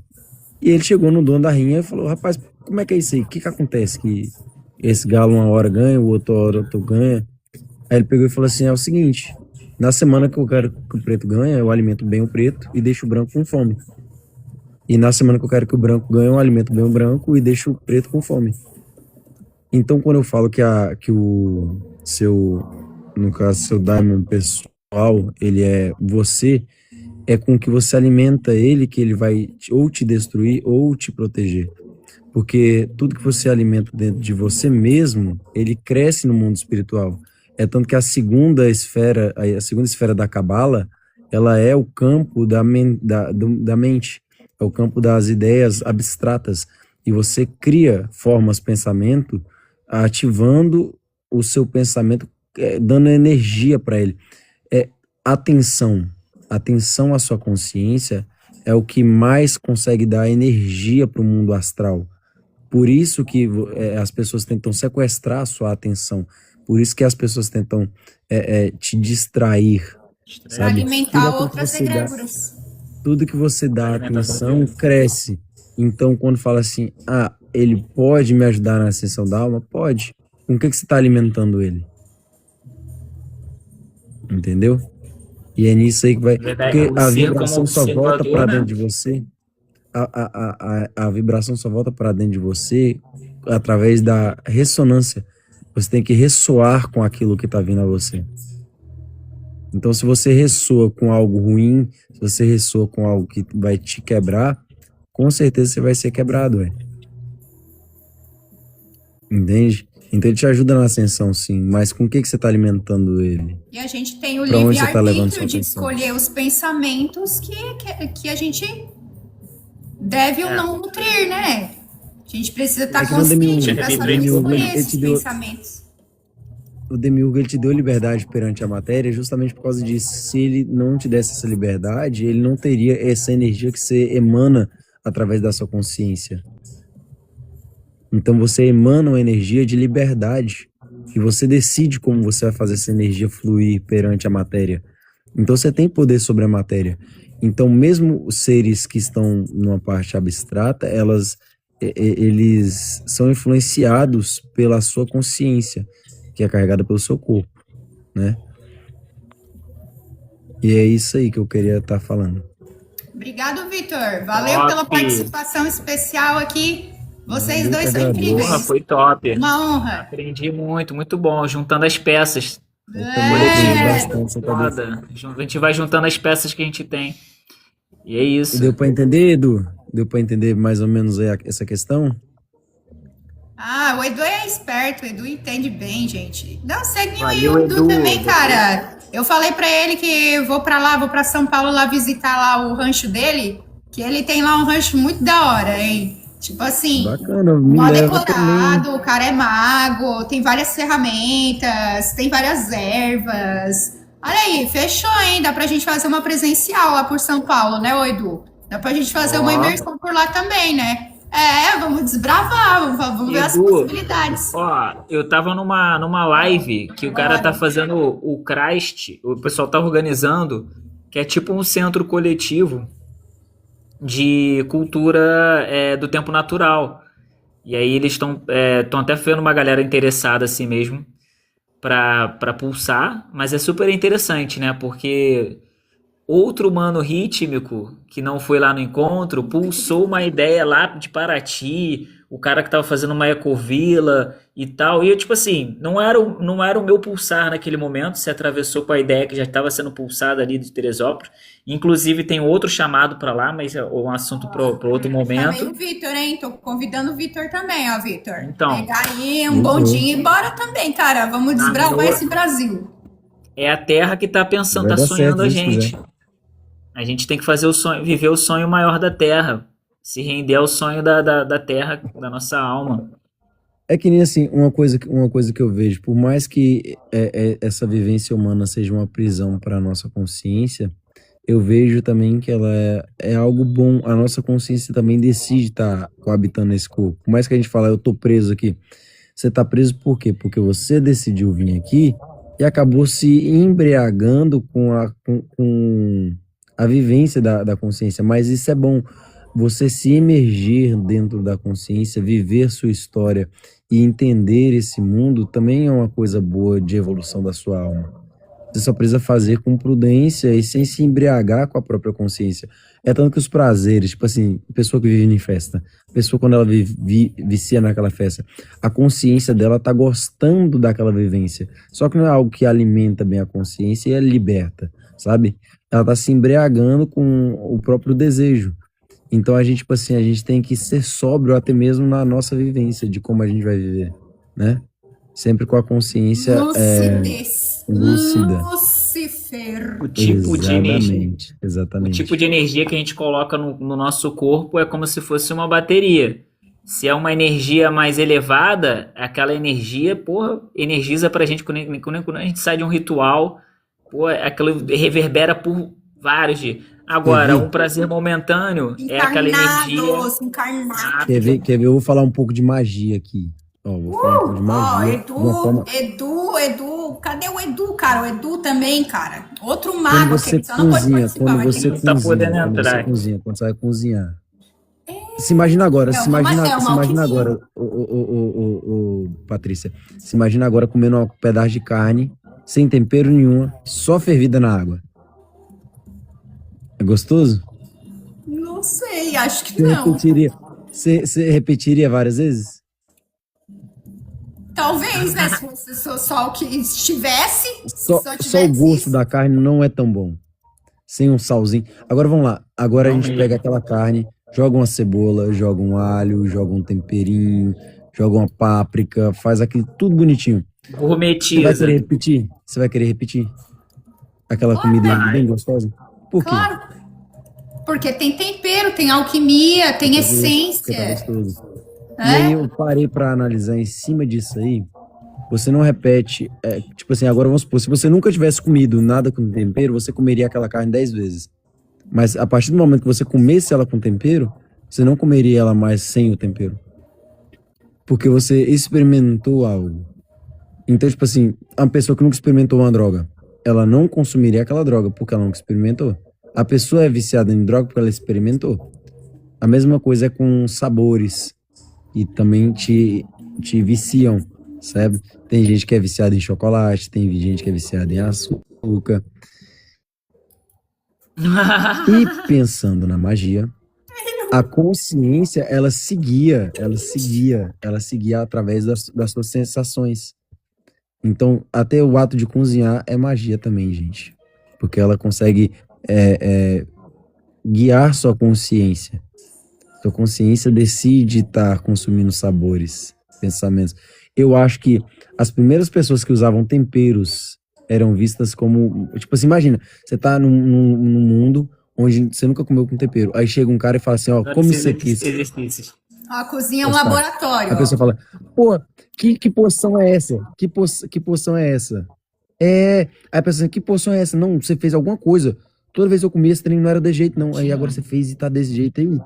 Speaker 4: E ele chegou no dono da rinha e falou, rapaz, como é que é isso aí? O que que acontece? Que esse galo uma hora ganha, o outra hora outro ganha. Aí ele pegou e falou assim, é o seguinte, na semana que eu quero que o preto ganhe, eu alimento bem o preto e deixo o branco com fome. E na semana que eu quero que o branco ganhe, eu alimento bem o branco e deixo o preto com fome. Então quando eu falo que o seu, no caso, seu daimon pessoal, ele é você, é com que você alimenta ele que ele vai ou te destruir ou te proteger. Porque tudo que você alimenta dentro de você mesmo, ele cresce no mundo espiritual. É tanto que a segunda esfera da Cabala, ela é o campo da mente, é o campo das ideias abstratas. E você cria formas, pensamento, ativando o seu pensamento, dando energia para ele. Atenção à sua consciência é o que mais consegue dar energia para o mundo astral. Por isso que as pessoas tentam sequestrar a sua atenção. Por isso que as pessoas tentam te distrair, sabe?
Speaker 1: Alimentar outras egrégoras.
Speaker 4: Tudo que você dá atenção cresce. Então, quando fala assim, ele pode me ajudar na ascensão da alma? Pode. Com o que você está alimentando ele? Entendeu? E é nisso aí que vai...
Speaker 2: Verdade,
Speaker 4: Porque a
Speaker 2: o ser
Speaker 4: vibração
Speaker 2: como
Speaker 4: só volta
Speaker 2: observador,
Speaker 4: para
Speaker 2: né?
Speaker 4: dentro de você. A vibração só volta para dentro de você através da ressonância. Você tem que ressoar com aquilo que está vindo a você. Então, se você ressoa com algo ruim, se você ressoa com algo que vai te quebrar, com certeza você vai ser quebrado, entende? Então ele te ajuda na ascensão, sim, mas com o que você está alimentando ele?
Speaker 1: E a gente tem o
Speaker 4: Pra onde você tá levando
Speaker 1: livre-arbítrio
Speaker 4: sua
Speaker 1: de
Speaker 4: atenção?
Speaker 1: escolher os pensamentos que a gente deve ou não nutrir, né? A gente precisa estar
Speaker 4: É que no Demiurgo,
Speaker 1: consciente para saber
Speaker 2: Demiurgo,
Speaker 1: escolher
Speaker 4: ele
Speaker 1: esses
Speaker 4: te deu-
Speaker 1: pensamentos.
Speaker 4: O Demiurgo, ele te deu liberdade perante a matéria justamente por causa disso. Se ele não te desse essa liberdade, ele não teria essa energia que você emana através da sua consciência. Então você emana uma energia de liberdade e você decide como você vai fazer essa energia fluir perante a matéria. Então você tem poder sobre a matéria. Então mesmo os seres que estão numa parte abstrata, eles são influenciados pela sua consciência, que é carregada pelo seu corpo, né? E é isso aí que eu queria estar falando.
Speaker 1: Obrigado, Vitor. Valeu
Speaker 2: Top.
Speaker 1: pela participação especial aqui. Vocês
Speaker 4: Eu
Speaker 1: dois
Speaker 4: que
Speaker 1: são
Speaker 4: agradeço.
Speaker 1: incríveis.
Speaker 2: Porra, foi top.
Speaker 1: Uma honra.
Speaker 2: Aprendi muito bom, juntando as peças.
Speaker 4: Eu também aprendi
Speaker 1: É.
Speaker 4: bastante essa cabeça.
Speaker 2: Foda. A gente vai juntando as peças que a gente tem. E é
Speaker 4: E
Speaker 2: isso.
Speaker 4: deu pra entender, Edu? Deu pra entender mais ou menos aí essa questão?
Speaker 1: O Edu é esperto, o Edu entende bem, gente. Não, segue o
Speaker 2: Valeu,
Speaker 1: Edu
Speaker 2: Edu.
Speaker 1: também, cara. Eu falei pra ele que vou pra lá, vou pra São Paulo lá visitar lá o rancho dele, que ele tem lá um rancho muito da hora, hein? Tipo assim,
Speaker 4: Bacana, me
Speaker 1: mó
Speaker 4: leva também.
Speaker 1: decorado, o cara é mago, tem várias ferramentas, tem várias ervas. Olha aí, fechou, hein? Dá pra gente fazer uma presencial lá por São Paulo, né, ô Edu? Dá pra gente fazer uma
Speaker 2: Ó.
Speaker 1: imersão por lá também, né? Vamos desbravar, vamos ver as
Speaker 2: Edu,
Speaker 1: possibilidades.
Speaker 2: Ó, eu tava numa live que o cara tá fazendo o CRAST, o pessoal tá organizando, que é tipo um centro coletivo de cultura do tempo natural. E aí eles estão até vendo uma galera interessada assim mesmo pra pulsar, mas é super interessante, né? Porque outro humano rítmico que não foi lá no encontro pulsou uma ideia lá de Paraty, o cara que tava fazendo uma ecovila e tal. E eu, tipo assim, não era o meu pulsar naquele momento, se atravessou com a ideia que já estava sendo pulsada ali de Teresópolis. Inclusive tem outro chamado para lá, mas é um assunto para outro
Speaker 1: Chamei
Speaker 2: momento.
Speaker 1: o Vitor, hein? Tô convidando o Vitor também, ó, Vitor.
Speaker 2: Então.
Speaker 1: Pegar aí um bondinho e bora também, cara. Vamos desbravar
Speaker 2: meu-
Speaker 1: esse Brasil.
Speaker 2: É a Terra que tá pensando,
Speaker 4: Vai
Speaker 2: tá
Speaker 4: dar
Speaker 2: sonhando
Speaker 4: certo,
Speaker 2: a
Speaker 4: se Deus
Speaker 2: gente.
Speaker 4: quiser.
Speaker 2: A gente tem que fazer o sonho, viver o sonho maior da Terra, se render ao sonho da Terra, da nossa alma.
Speaker 4: É que nem assim, uma coisa que eu vejo, por mais que essa vivência humana seja uma prisão para a nossa consciência, eu vejo também que ela é algo bom. A nossa consciência também decide estar coabitando esse corpo. Por mais que a gente fale, eu tô preso aqui. Você tá preso por quê? Porque você decidiu vir aqui e acabou se embriagando com a vivência da consciência. Mas isso é bom. Você se emergir dentro da consciência, viver sua história e entender esse mundo também é uma coisa boa de evolução da sua alma. Você só precisa fazer com prudência e sem se embriagar com a própria consciência. É tanto que os prazeres, tipo assim, pessoa que vive em festa, pessoa quando ela vicia naquela festa, a consciência dela tá gostando daquela vivência. Só que não é algo que alimenta bem a consciência e a liberta, sabe? Ela tá se embriagando com o próprio desejo. Então a gente, tipo assim, a gente tem que ser sóbrio até mesmo na nossa vivência de como a gente vai viver, né? Sempre com a consciência lúcida.
Speaker 1: Lúcifer.
Speaker 2: O tipo de energia. O
Speaker 4: Exatamente.
Speaker 2: tipo de energia que a gente coloca no nosso corpo é como se fosse uma bateria. Se é uma energia mais elevada, aquela energia, porra, energiza pra gente quando a gente sai de um ritual, pô, aquilo reverbera por vários dias. Agora, um prazer momentâneo é aquela energia.
Speaker 1: Encarnados.
Speaker 4: Quer ver? Eu vou falar um pouco de magia aqui. Ó, vou falar um pouco de magia. de uma forma-
Speaker 1: Edu, cadê o Edu, cara? O Edu também, cara. Outro
Speaker 4: Quando
Speaker 1: mago
Speaker 4: você
Speaker 1: que só não pode
Speaker 4: cozinha,
Speaker 1: participar.
Speaker 4: quando
Speaker 1: mas
Speaker 4: você
Speaker 2: Não tá podendo
Speaker 4: cozinha, quando
Speaker 2: entrar.
Speaker 4: você cozinha, quando você vai cozinhar. Se imagina agora,
Speaker 1: É uma alquimia.
Speaker 4: Patrícia. Se imagina agora comendo um pedaço de carne, sem tempero nenhum, só fervida na água. É gostoso?
Speaker 1: Não sei, acho que
Speaker 4: Você
Speaker 1: não.
Speaker 4: repetiria, você repetiria várias vezes?
Speaker 1: Talvez, né? Se fosse só o que estivesse.
Speaker 4: Só
Speaker 1: tivesse
Speaker 4: o gosto
Speaker 1: isso.
Speaker 4: da carne não é tão bom. Sem um salzinho. Agora vamos lá. Agora a gente pega aquela carne, joga uma cebola, joga um alho, joga um temperinho, joga uma páprica, faz aquilo tudo bonitinho. Você vai
Speaker 2: Gourmetiza.
Speaker 4: querer repetir? Você vai querer repetir? Aquela comida bem gostosa? Por quê?
Speaker 1: Claro. Porque tem tempero, tem alquimia, tem
Speaker 4: Porque tá
Speaker 1: essência.
Speaker 4: gostoso. E
Speaker 1: Né?
Speaker 4: aí eu parei pra analisar em cima disso aí. Você não repete, tipo assim, agora vamos supor, se você nunca tivesse comido nada com tempero, você comeria aquela carne 10 vezes. Mas a partir do momento que você comesse ela com tempero, você não comeria ela mais sem o tempero. Porque você experimentou algo. Então, tipo assim, uma pessoa que nunca experimentou uma droga, ela não consumiria aquela droga porque ela nunca experimentou. A pessoa é viciada em droga porque ela experimentou. A mesma coisa é com sabores. E também te viciam, sabe? Tem gente que é viciada em chocolate, tem gente que é viciada em açúcar. E pensando na magia, a consciência, ela seguia através das suas sensações. Então, até o ato de cozinhar é magia também, gente. Porque ela consegue guiar sua consciência. Sua consciência decide estar consumindo sabores, pensamentos. Eu acho que as primeiras pessoas que usavam temperos eram vistas como... Tipo assim, imagina, você tá num mundo onde você nunca comeu com tempero. Aí chega um cara e fala assim, ó, come isso aqui.
Speaker 2: Exercícios.
Speaker 1: A cozinha é um laboratório.
Speaker 4: A pessoa fala, pô, que poção é essa? Que poção é essa? Aí a pessoa, que poção é essa? Não, você fez alguma coisa. Toda vez que eu comia esse trem não era desse jeito, não. Aí agora você fez e tá desse jeito aí.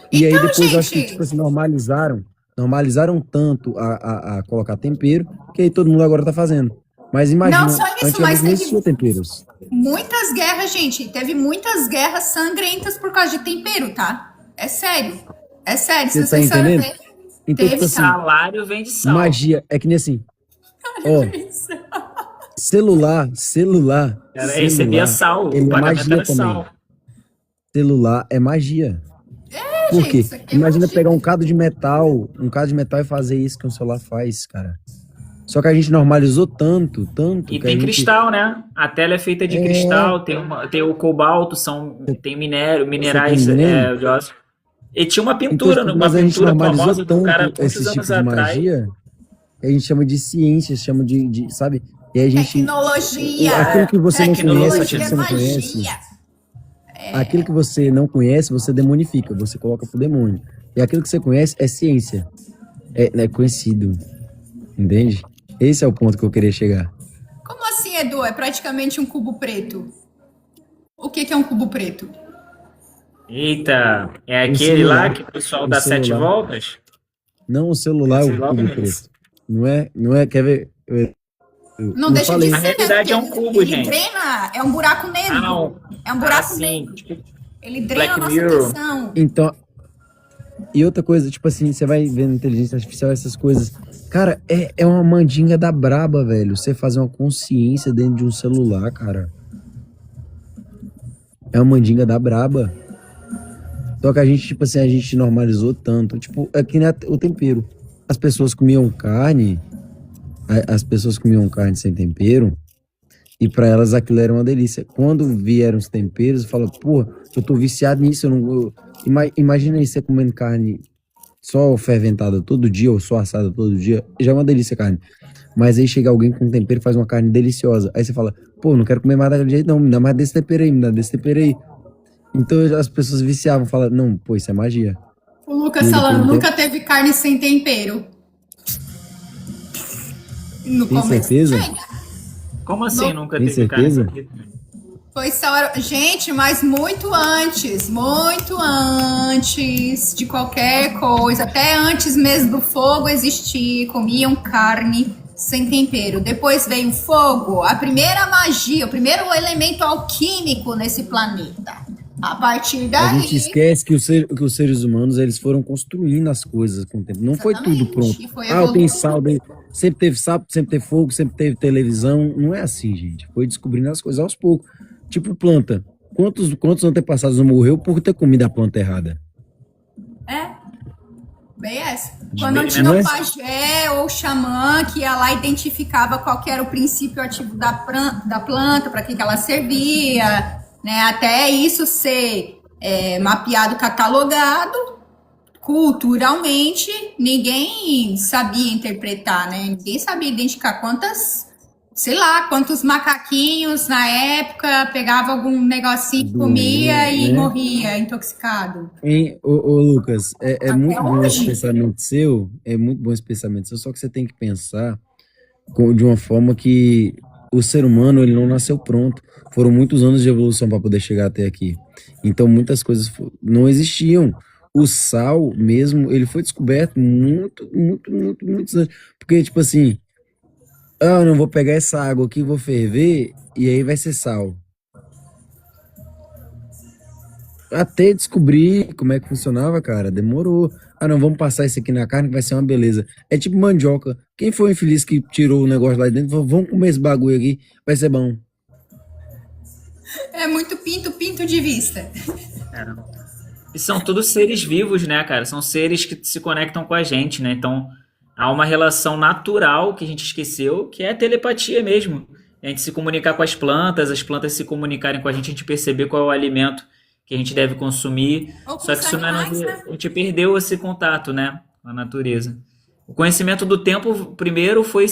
Speaker 4: E aí depois eu acho que, tipo assim, normalizaram tanto a colocar tempero, que aí todo mundo agora tá fazendo. Mas imagina,
Speaker 1: Não só isso,
Speaker 4: antigamente
Speaker 1: mas
Speaker 4: não
Speaker 1: teve
Speaker 4: existia temperos.
Speaker 1: muitas guerras, gente. Teve muitas guerras sangrentas por causa de tempero, tá? É sério. É sério.
Speaker 4: Você
Speaker 1: Se
Speaker 4: tá
Speaker 1: vocês forem
Speaker 4: entendendo?
Speaker 1: ver,
Speaker 4: Então,
Speaker 1: teve
Speaker 4: tipo assim,
Speaker 2: Salário vem de sal.
Speaker 4: magia, é que nem assim, ó, celular,
Speaker 2: Cara, recebia sal.
Speaker 4: ele
Speaker 2: O
Speaker 4: é
Speaker 2: pagamento
Speaker 4: magia
Speaker 2: era
Speaker 4: também.
Speaker 2: sal.
Speaker 4: Celular é magia. Por
Speaker 1: gente,
Speaker 4: quê?
Speaker 1: isso aqui é
Speaker 4: Imagina
Speaker 1: magia.
Speaker 4: pegar um cado de metal e fazer isso que um celular faz, cara. Só que a gente normalizou tanto
Speaker 2: E
Speaker 4: que
Speaker 2: tem
Speaker 4: a gente...
Speaker 2: cristal, né? A tela é feita de cristal, tem o cobalto, tem minerais
Speaker 4: tá entendendo?
Speaker 2: de ósseo. E tinha uma
Speaker 4: Então,
Speaker 2: pintura,
Speaker 4: tipo,
Speaker 2: uma
Speaker 4: mas a gente
Speaker 2: pintura
Speaker 4: normalizou
Speaker 2: famosa de um cara
Speaker 4: tanto
Speaker 2: muitos
Speaker 4: esse
Speaker 2: anos
Speaker 4: tipo de
Speaker 2: atrás.
Speaker 4: magia, que a gente chama de ciência, chama de sabe? E aí a gente...
Speaker 1: Tecnologia.
Speaker 4: Aquilo que você não conhece,
Speaker 2: Tecnologia,
Speaker 4: aquilo que você não conhece...
Speaker 1: magia.
Speaker 4: Aquilo que você não conhece, você demonifica, você coloca pro demônio. E aquilo que você conhece é ciência. É conhecido. Entende? Esse é o ponto que eu queria chegar.
Speaker 1: Como assim, Edu? É praticamente um cubo preto. O que que é um cubo preto?
Speaker 2: Eita, é
Speaker 4: Um
Speaker 2: aquele lá
Speaker 4: celular.
Speaker 2: que o pessoal
Speaker 4: Um
Speaker 2: dá 7
Speaker 4: celular.
Speaker 2: voltas?
Speaker 4: Não, o celular é o
Speaker 2: Logo
Speaker 4: cubo
Speaker 2: nisso.
Speaker 4: preto. Não é, quer ver? Eu
Speaker 1: Não
Speaker 4: não
Speaker 1: deixa de
Speaker 4: falei.
Speaker 2: Na
Speaker 1: ser, né?
Speaker 2: realidade
Speaker 1: Porque
Speaker 2: é um cubo,
Speaker 1: ele
Speaker 2: gente.
Speaker 1: drena, é um buraco negro.
Speaker 2: Ah,
Speaker 1: É um buraco
Speaker 2: sim.
Speaker 1: negro.
Speaker 2: Tipo,
Speaker 1: Ele drena a
Speaker 2: Black
Speaker 1: nossa
Speaker 2: Mirror.
Speaker 1: atenção.
Speaker 4: Então, e outra coisa, tipo assim, você vai vendo inteligência artificial, essas coisas. Cara, é uma mandinga da braba, velho. Você fazer uma consciência dentro de um celular, cara. É uma mandinga da braba. Só que a gente, tipo assim, a gente normalizou tanto. Tipo, é que nem o tempero. As pessoas comiam carne, as pessoas comiam carne sem tempero, e pra elas aquilo era uma delícia. Quando vieram os temperos, fala, pô, eu tô viciado nisso. Imagina aí você comendo carne só ferventada todo dia, ou só assada todo dia, já é uma delícia a carne. Mas aí chega alguém com tempero e faz uma carne deliciosa. Aí você fala, pô, não quero comer mais daquele jeito, não, me dá mais desse tempero aí, me dá desse tempero aí. Então as pessoas viciavam, falam, não, pô, isso é magia.
Speaker 1: O Lucas
Speaker 4: E
Speaker 1: falando,
Speaker 4: depois
Speaker 1: nunca teve carne sem tempero. No
Speaker 4: Tem
Speaker 1: começo.
Speaker 4: certeza?
Speaker 1: Gente,
Speaker 2: Como assim
Speaker 1: Não.
Speaker 2: nunca
Speaker 4: Tem
Speaker 2: teve
Speaker 4: certeza?
Speaker 2: carne?
Speaker 1: foi essa hora. Gente, mas muito antes de qualquer coisa, até antes mesmo do fogo existir, comiam carne sem tempero. Depois veio o fogo, a primeira magia, o primeiro elemento alquímico nesse planeta. A partir
Speaker 4: A gente
Speaker 1: daí,
Speaker 4: esquece que os seres humanos, eles foram construindo as coisas com o tempo. Não foi tudo
Speaker 1: exatamente,
Speaker 4: pronto.
Speaker 1: foi
Speaker 4: Ah, eu tenho
Speaker 1: evoluindo.
Speaker 4: sal, sempre teve sal, sempre teve fogo, sempre teve televisão. Não é assim, gente. Foi descobrindo as coisas aos poucos. Tipo planta. Quantos antepassados não morreu por ter comido a planta errada?
Speaker 1: É, bem essa. Quando não
Speaker 2: Não
Speaker 1: tinha
Speaker 4: é?
Speaker 1: o pajé ou o xamã que ia lá e identificava qual que era o princípio ativo da planta, para que ela servia, né? Até isso ser mapeado, catalogado, culturalmente, ninguém sabia interpretar, né? Ninguém sabia identificar quantos macaquinhos na época pegava algum negocinho, comia e
Speaker 4: Né?
Speaker 1: morria intoxicado.
Speaker 4: Hein, ô, Lucas, é
Speaker 1: Até
Speaker 4: muito bom esse
Speaker 1: hoje.
Speaker 4: pensamento seu, é muito bom esse pensamento seu, só que você tem que pensar de uma forma que o ser humano, ele não nasceu pronto. Foram muitos anos de evolução para poder chegar até aqui. Então, muitas coisas não existiam. O sal mesmo, ele foi descoberto muitos anos. Porque, tipo assim, eu não vou pegar essa água aqui, vou ferver, e aí vai ser sal. Até descobrir como é que funcionava, cara, demorou. Ah, não, vamos passar isso aqui na carne que vai ser uma beleza. É tipo mandioca. Quem foi o infeliz que tirou o negócio lá de dentro? Falou, vamos comer esse bagulho aqui, vai ser bom.
Speaker 1: É muito pinto de vista.
Speaker 2: É. E são todos seres vivos, né, cara? São seres que se conectam com a gente, né? Então há uma relação natural que a gente esqueceu, que é a telepatia mesmo. A gente se comunicar com as plantas se comunicarem com a gente perceber qual é o alimento que a gente deve consumir.
Speaker 1: Ou com
Speaker 2: Só que
Speaker 1: os
Speaker 2: isso não é,
Speaker 1: animais, né?
Speaker 2: a gente perdeu esse contato, né, com a natureza. O conhecimento do tempo, primeiro, foi a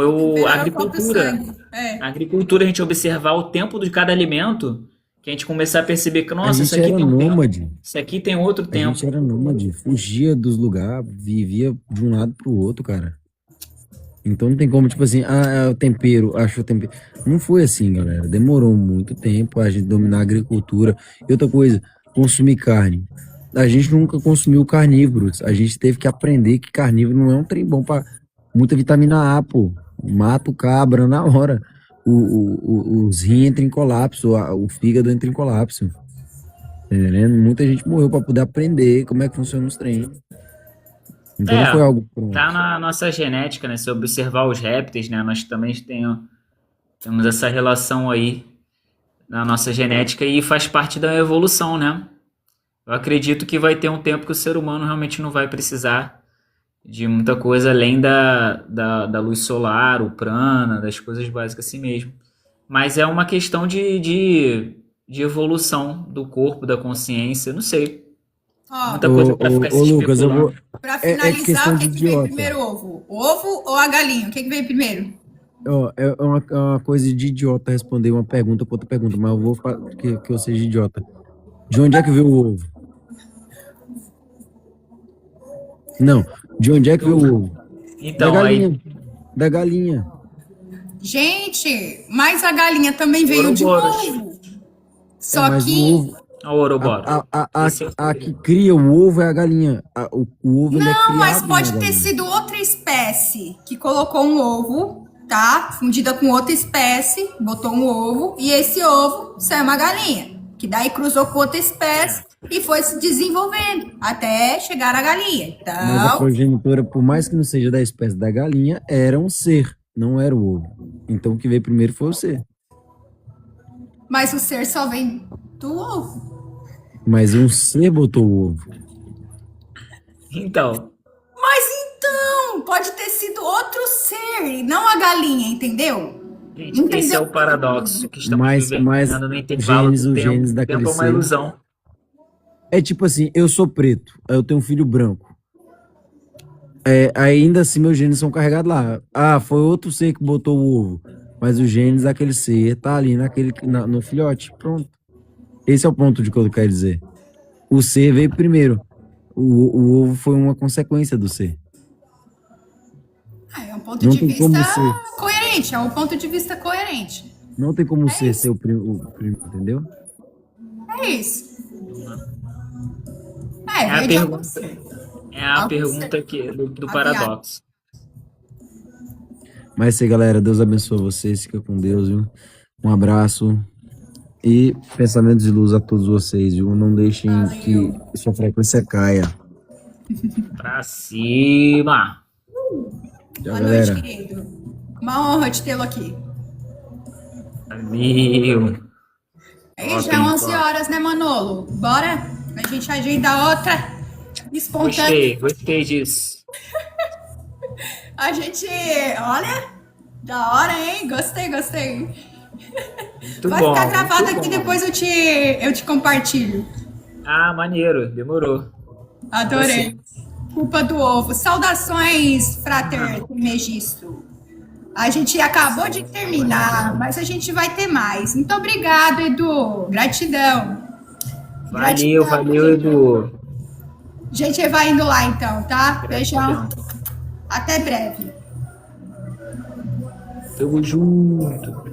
Speaker 1: Beber o próprio
Speaker 2: agricultura.
Speaker 1: sangue. É.
Speaker 2: A agricultura, a gente observar o tempo de cada alimento, que a gente começar a perceber que,
Speaker 4: A
Speaker 2: nossa, isso
Speaker 4: gente
Speaker 2: aqui
Speaker 4: era
Speaker 2: tem um tempo,
Speaker 4: nômade.
Speaker 2: isso aqui tem outro
Speaker 4: A gente
Speaker 2: tempo.
Speaker 4: era nômade, fugia dos lugares, vivia de um lado pro outro, cara. Então não tem como, tipo assim, o tempero, acho o tempero. Não foi assim, galera. Demorou muito tempo a gente dominar a agricultura. E outra coisa, consumir carne. A gente nunca consumiu carnívoros. A gente teve que aprender que carnívoro não é um trem bom pra muita vitamina A, pô. Mata o cabra na hora. Os rins entram em colapso, o fígado entra em colapso. Tá entendendo? Muita gente morreu pra poder aprender como é que funciona os trem. Então não foi algo pronto.
Speaker 2: Tá na nossa genética, né? Se observar os répteis, né? Nós também temos essa relação aí na nossa genética e faz parte da evolução, né? Eu acredito que vai ter um tempo que o ser humano realmente não vai precisar de muita coisa além da luz solar, o prana, das coisas básicas assim mesmo. Mas é uma questão de evolução do corpo, da consciência, não sei.
Speaker 1: Ó,
Speaker 2: Muita coisa pra ficar se
Speaker 4: Ô, Lucas,
Speaker 2: especulando.
Speaker 1: pra
Speaker 4: é
Speaker 1: finalizar,
Speaker 4: questão
Speaker 1: o
Speaker 4: de
Speaker 1: que veio
Speaker 4: idiota.
Speaker 1: primeiro, ovo? O ovo ou a galinha? O que veio primeiro?
Speaker 4: Ó, é uma coisa de idiota responder uma pergunta com outra pergunta, mas eu vou que eu seja idiota. De onde é que veio o ovo? Não, de onde é que veio o ovo? Da
Speaker 2: Então, aí,
Speaker 4: galinha. Da galinha.
Speaker 1: Gente, mas a galinha também veio de um
Speaker 2: Ouroboros.
Speaker 1: ovo. Só
Speaker 4: Mas o
Speaker 1: que.
Speaker 4: ovo,
Speaker 2: Ó, o Ouroboros. Esse é
Speaker 4: a que cria o ovo é a galinha. O ovo ele é
Speaker 1: Não, mas
Speaker 4: criado
Speaker 1: pode
Speaker 4: na
Speaker 1: ter
Speaker 4: galinha.
Speaker 1: sido outra espécie que colocou um ovo, tá? Fundida com outra espécie, botou um ovo, e esse ovo saiu uma galinha. Que daí cruzou com outra espécie e foi se desenvolvendo até chegar a galinha.
Speaker 4: Mas a
Speaker 1: Então,
Speaker 4: progenitora, por mais que não seja da espécie da galinha, era um ser, não era o ovo. Então o que veio primeiro foi o ser.
Speaker 1: mas o ser só vem do ovo.
Speaker 4: Mas um ser botou o ovo.
Speaker 2: Então,
Speaker 1: Mas então, pode ter sido outro ser, e não a galinha, entendeu?
Speaker 2: gente, esse é o paradoxo que estamos
Speaker 4: Mas
Speaker 2: vivendo no intervalo
Speaker 4: os
Speaker 2: do tempo.
Speaker 4: genes
Speaker 2: O
Speaker 4: daquele
Speaker 2: tempo é uma
Speaker 4: ser.
Speaker 2: ilusão.
Speaker 4: É tipo assim, eu sou preto, aí eu tenho um filho branco. Ainda assim, meus genes são carregados lá. Ah, foi outro ser que botou o ovo. Mas os genes daquele ser tá ali no filhote. Pronto. Esse é o ponto de que eu quero dizer. O ser veio primeiro. O ovo foi uma consequência do ser.
Speaker 1: É um ponto
Speaker 4: Não
Speaker 1: de
Speaker 4: tem
Speaker 1: vista
Speaker 4: como ser.
Speaker 1: coerente, é um ponto de vista coerente.
Speaker 4: Não tem como ser o primeiro, entendeu?
Speaker 1: É isso.
Speaker 2: É a
Speaker 1: veio de algum
Speaker 2: pergunta.
Speaker 1: ser.
Speaker 2: É a
Speaker 1: Algum
Speaker 2: pergunta
Speaker 1: ser.
Speaker 2: que, do
Speaker 1: A
Speaker 2: paradoxo.
Speaker 4: Mas é isso aí, galera. Deus abençoe vocês. Fica com Deus, viu? Um abraço. E pensamentos de luz a todos vocês, viu? Não deixem que sua frequência caia.
Speaker 2: Pra cima.
Speaker 4: Tchau,
Speaker 1: Boa
Speaker 4: galera.
Speaker 1: noite, querido. Uma honra te tê-lo aqui.
Speaker 2: Valeu.
Speaker 1: Aí já é 11 horas, né, Manolo? Bora? A gente agenda outra espontânea.
Speaker 2: Gostei disso.
Speaker 1: A gente, olha, da hora, hein? Gostei.
Speaker 2: Muito
Speaker 1: Vai
Speaker 2: bom.
Speaker 1: ficar gravado
Speaker 2: muito
Speaker 1: aqui,
Speaker 2: bom.
Speaker 1: depois eu te compartilho.
Speaker 2: Ah, maneiro. Demorou.
Speaker 1: Adorei. Culpa do ovo. Saudações, frater Megisto. A gente acabou de terminar, mas a gente vai ter mais. Muito obrigado, Edu. Gratidão.
Speaker 2: Valeu, Edu.
Speaker 1: A gente vai indo lá então, tá? Beijão. Até breve.
Speaker 2: Tamo junto.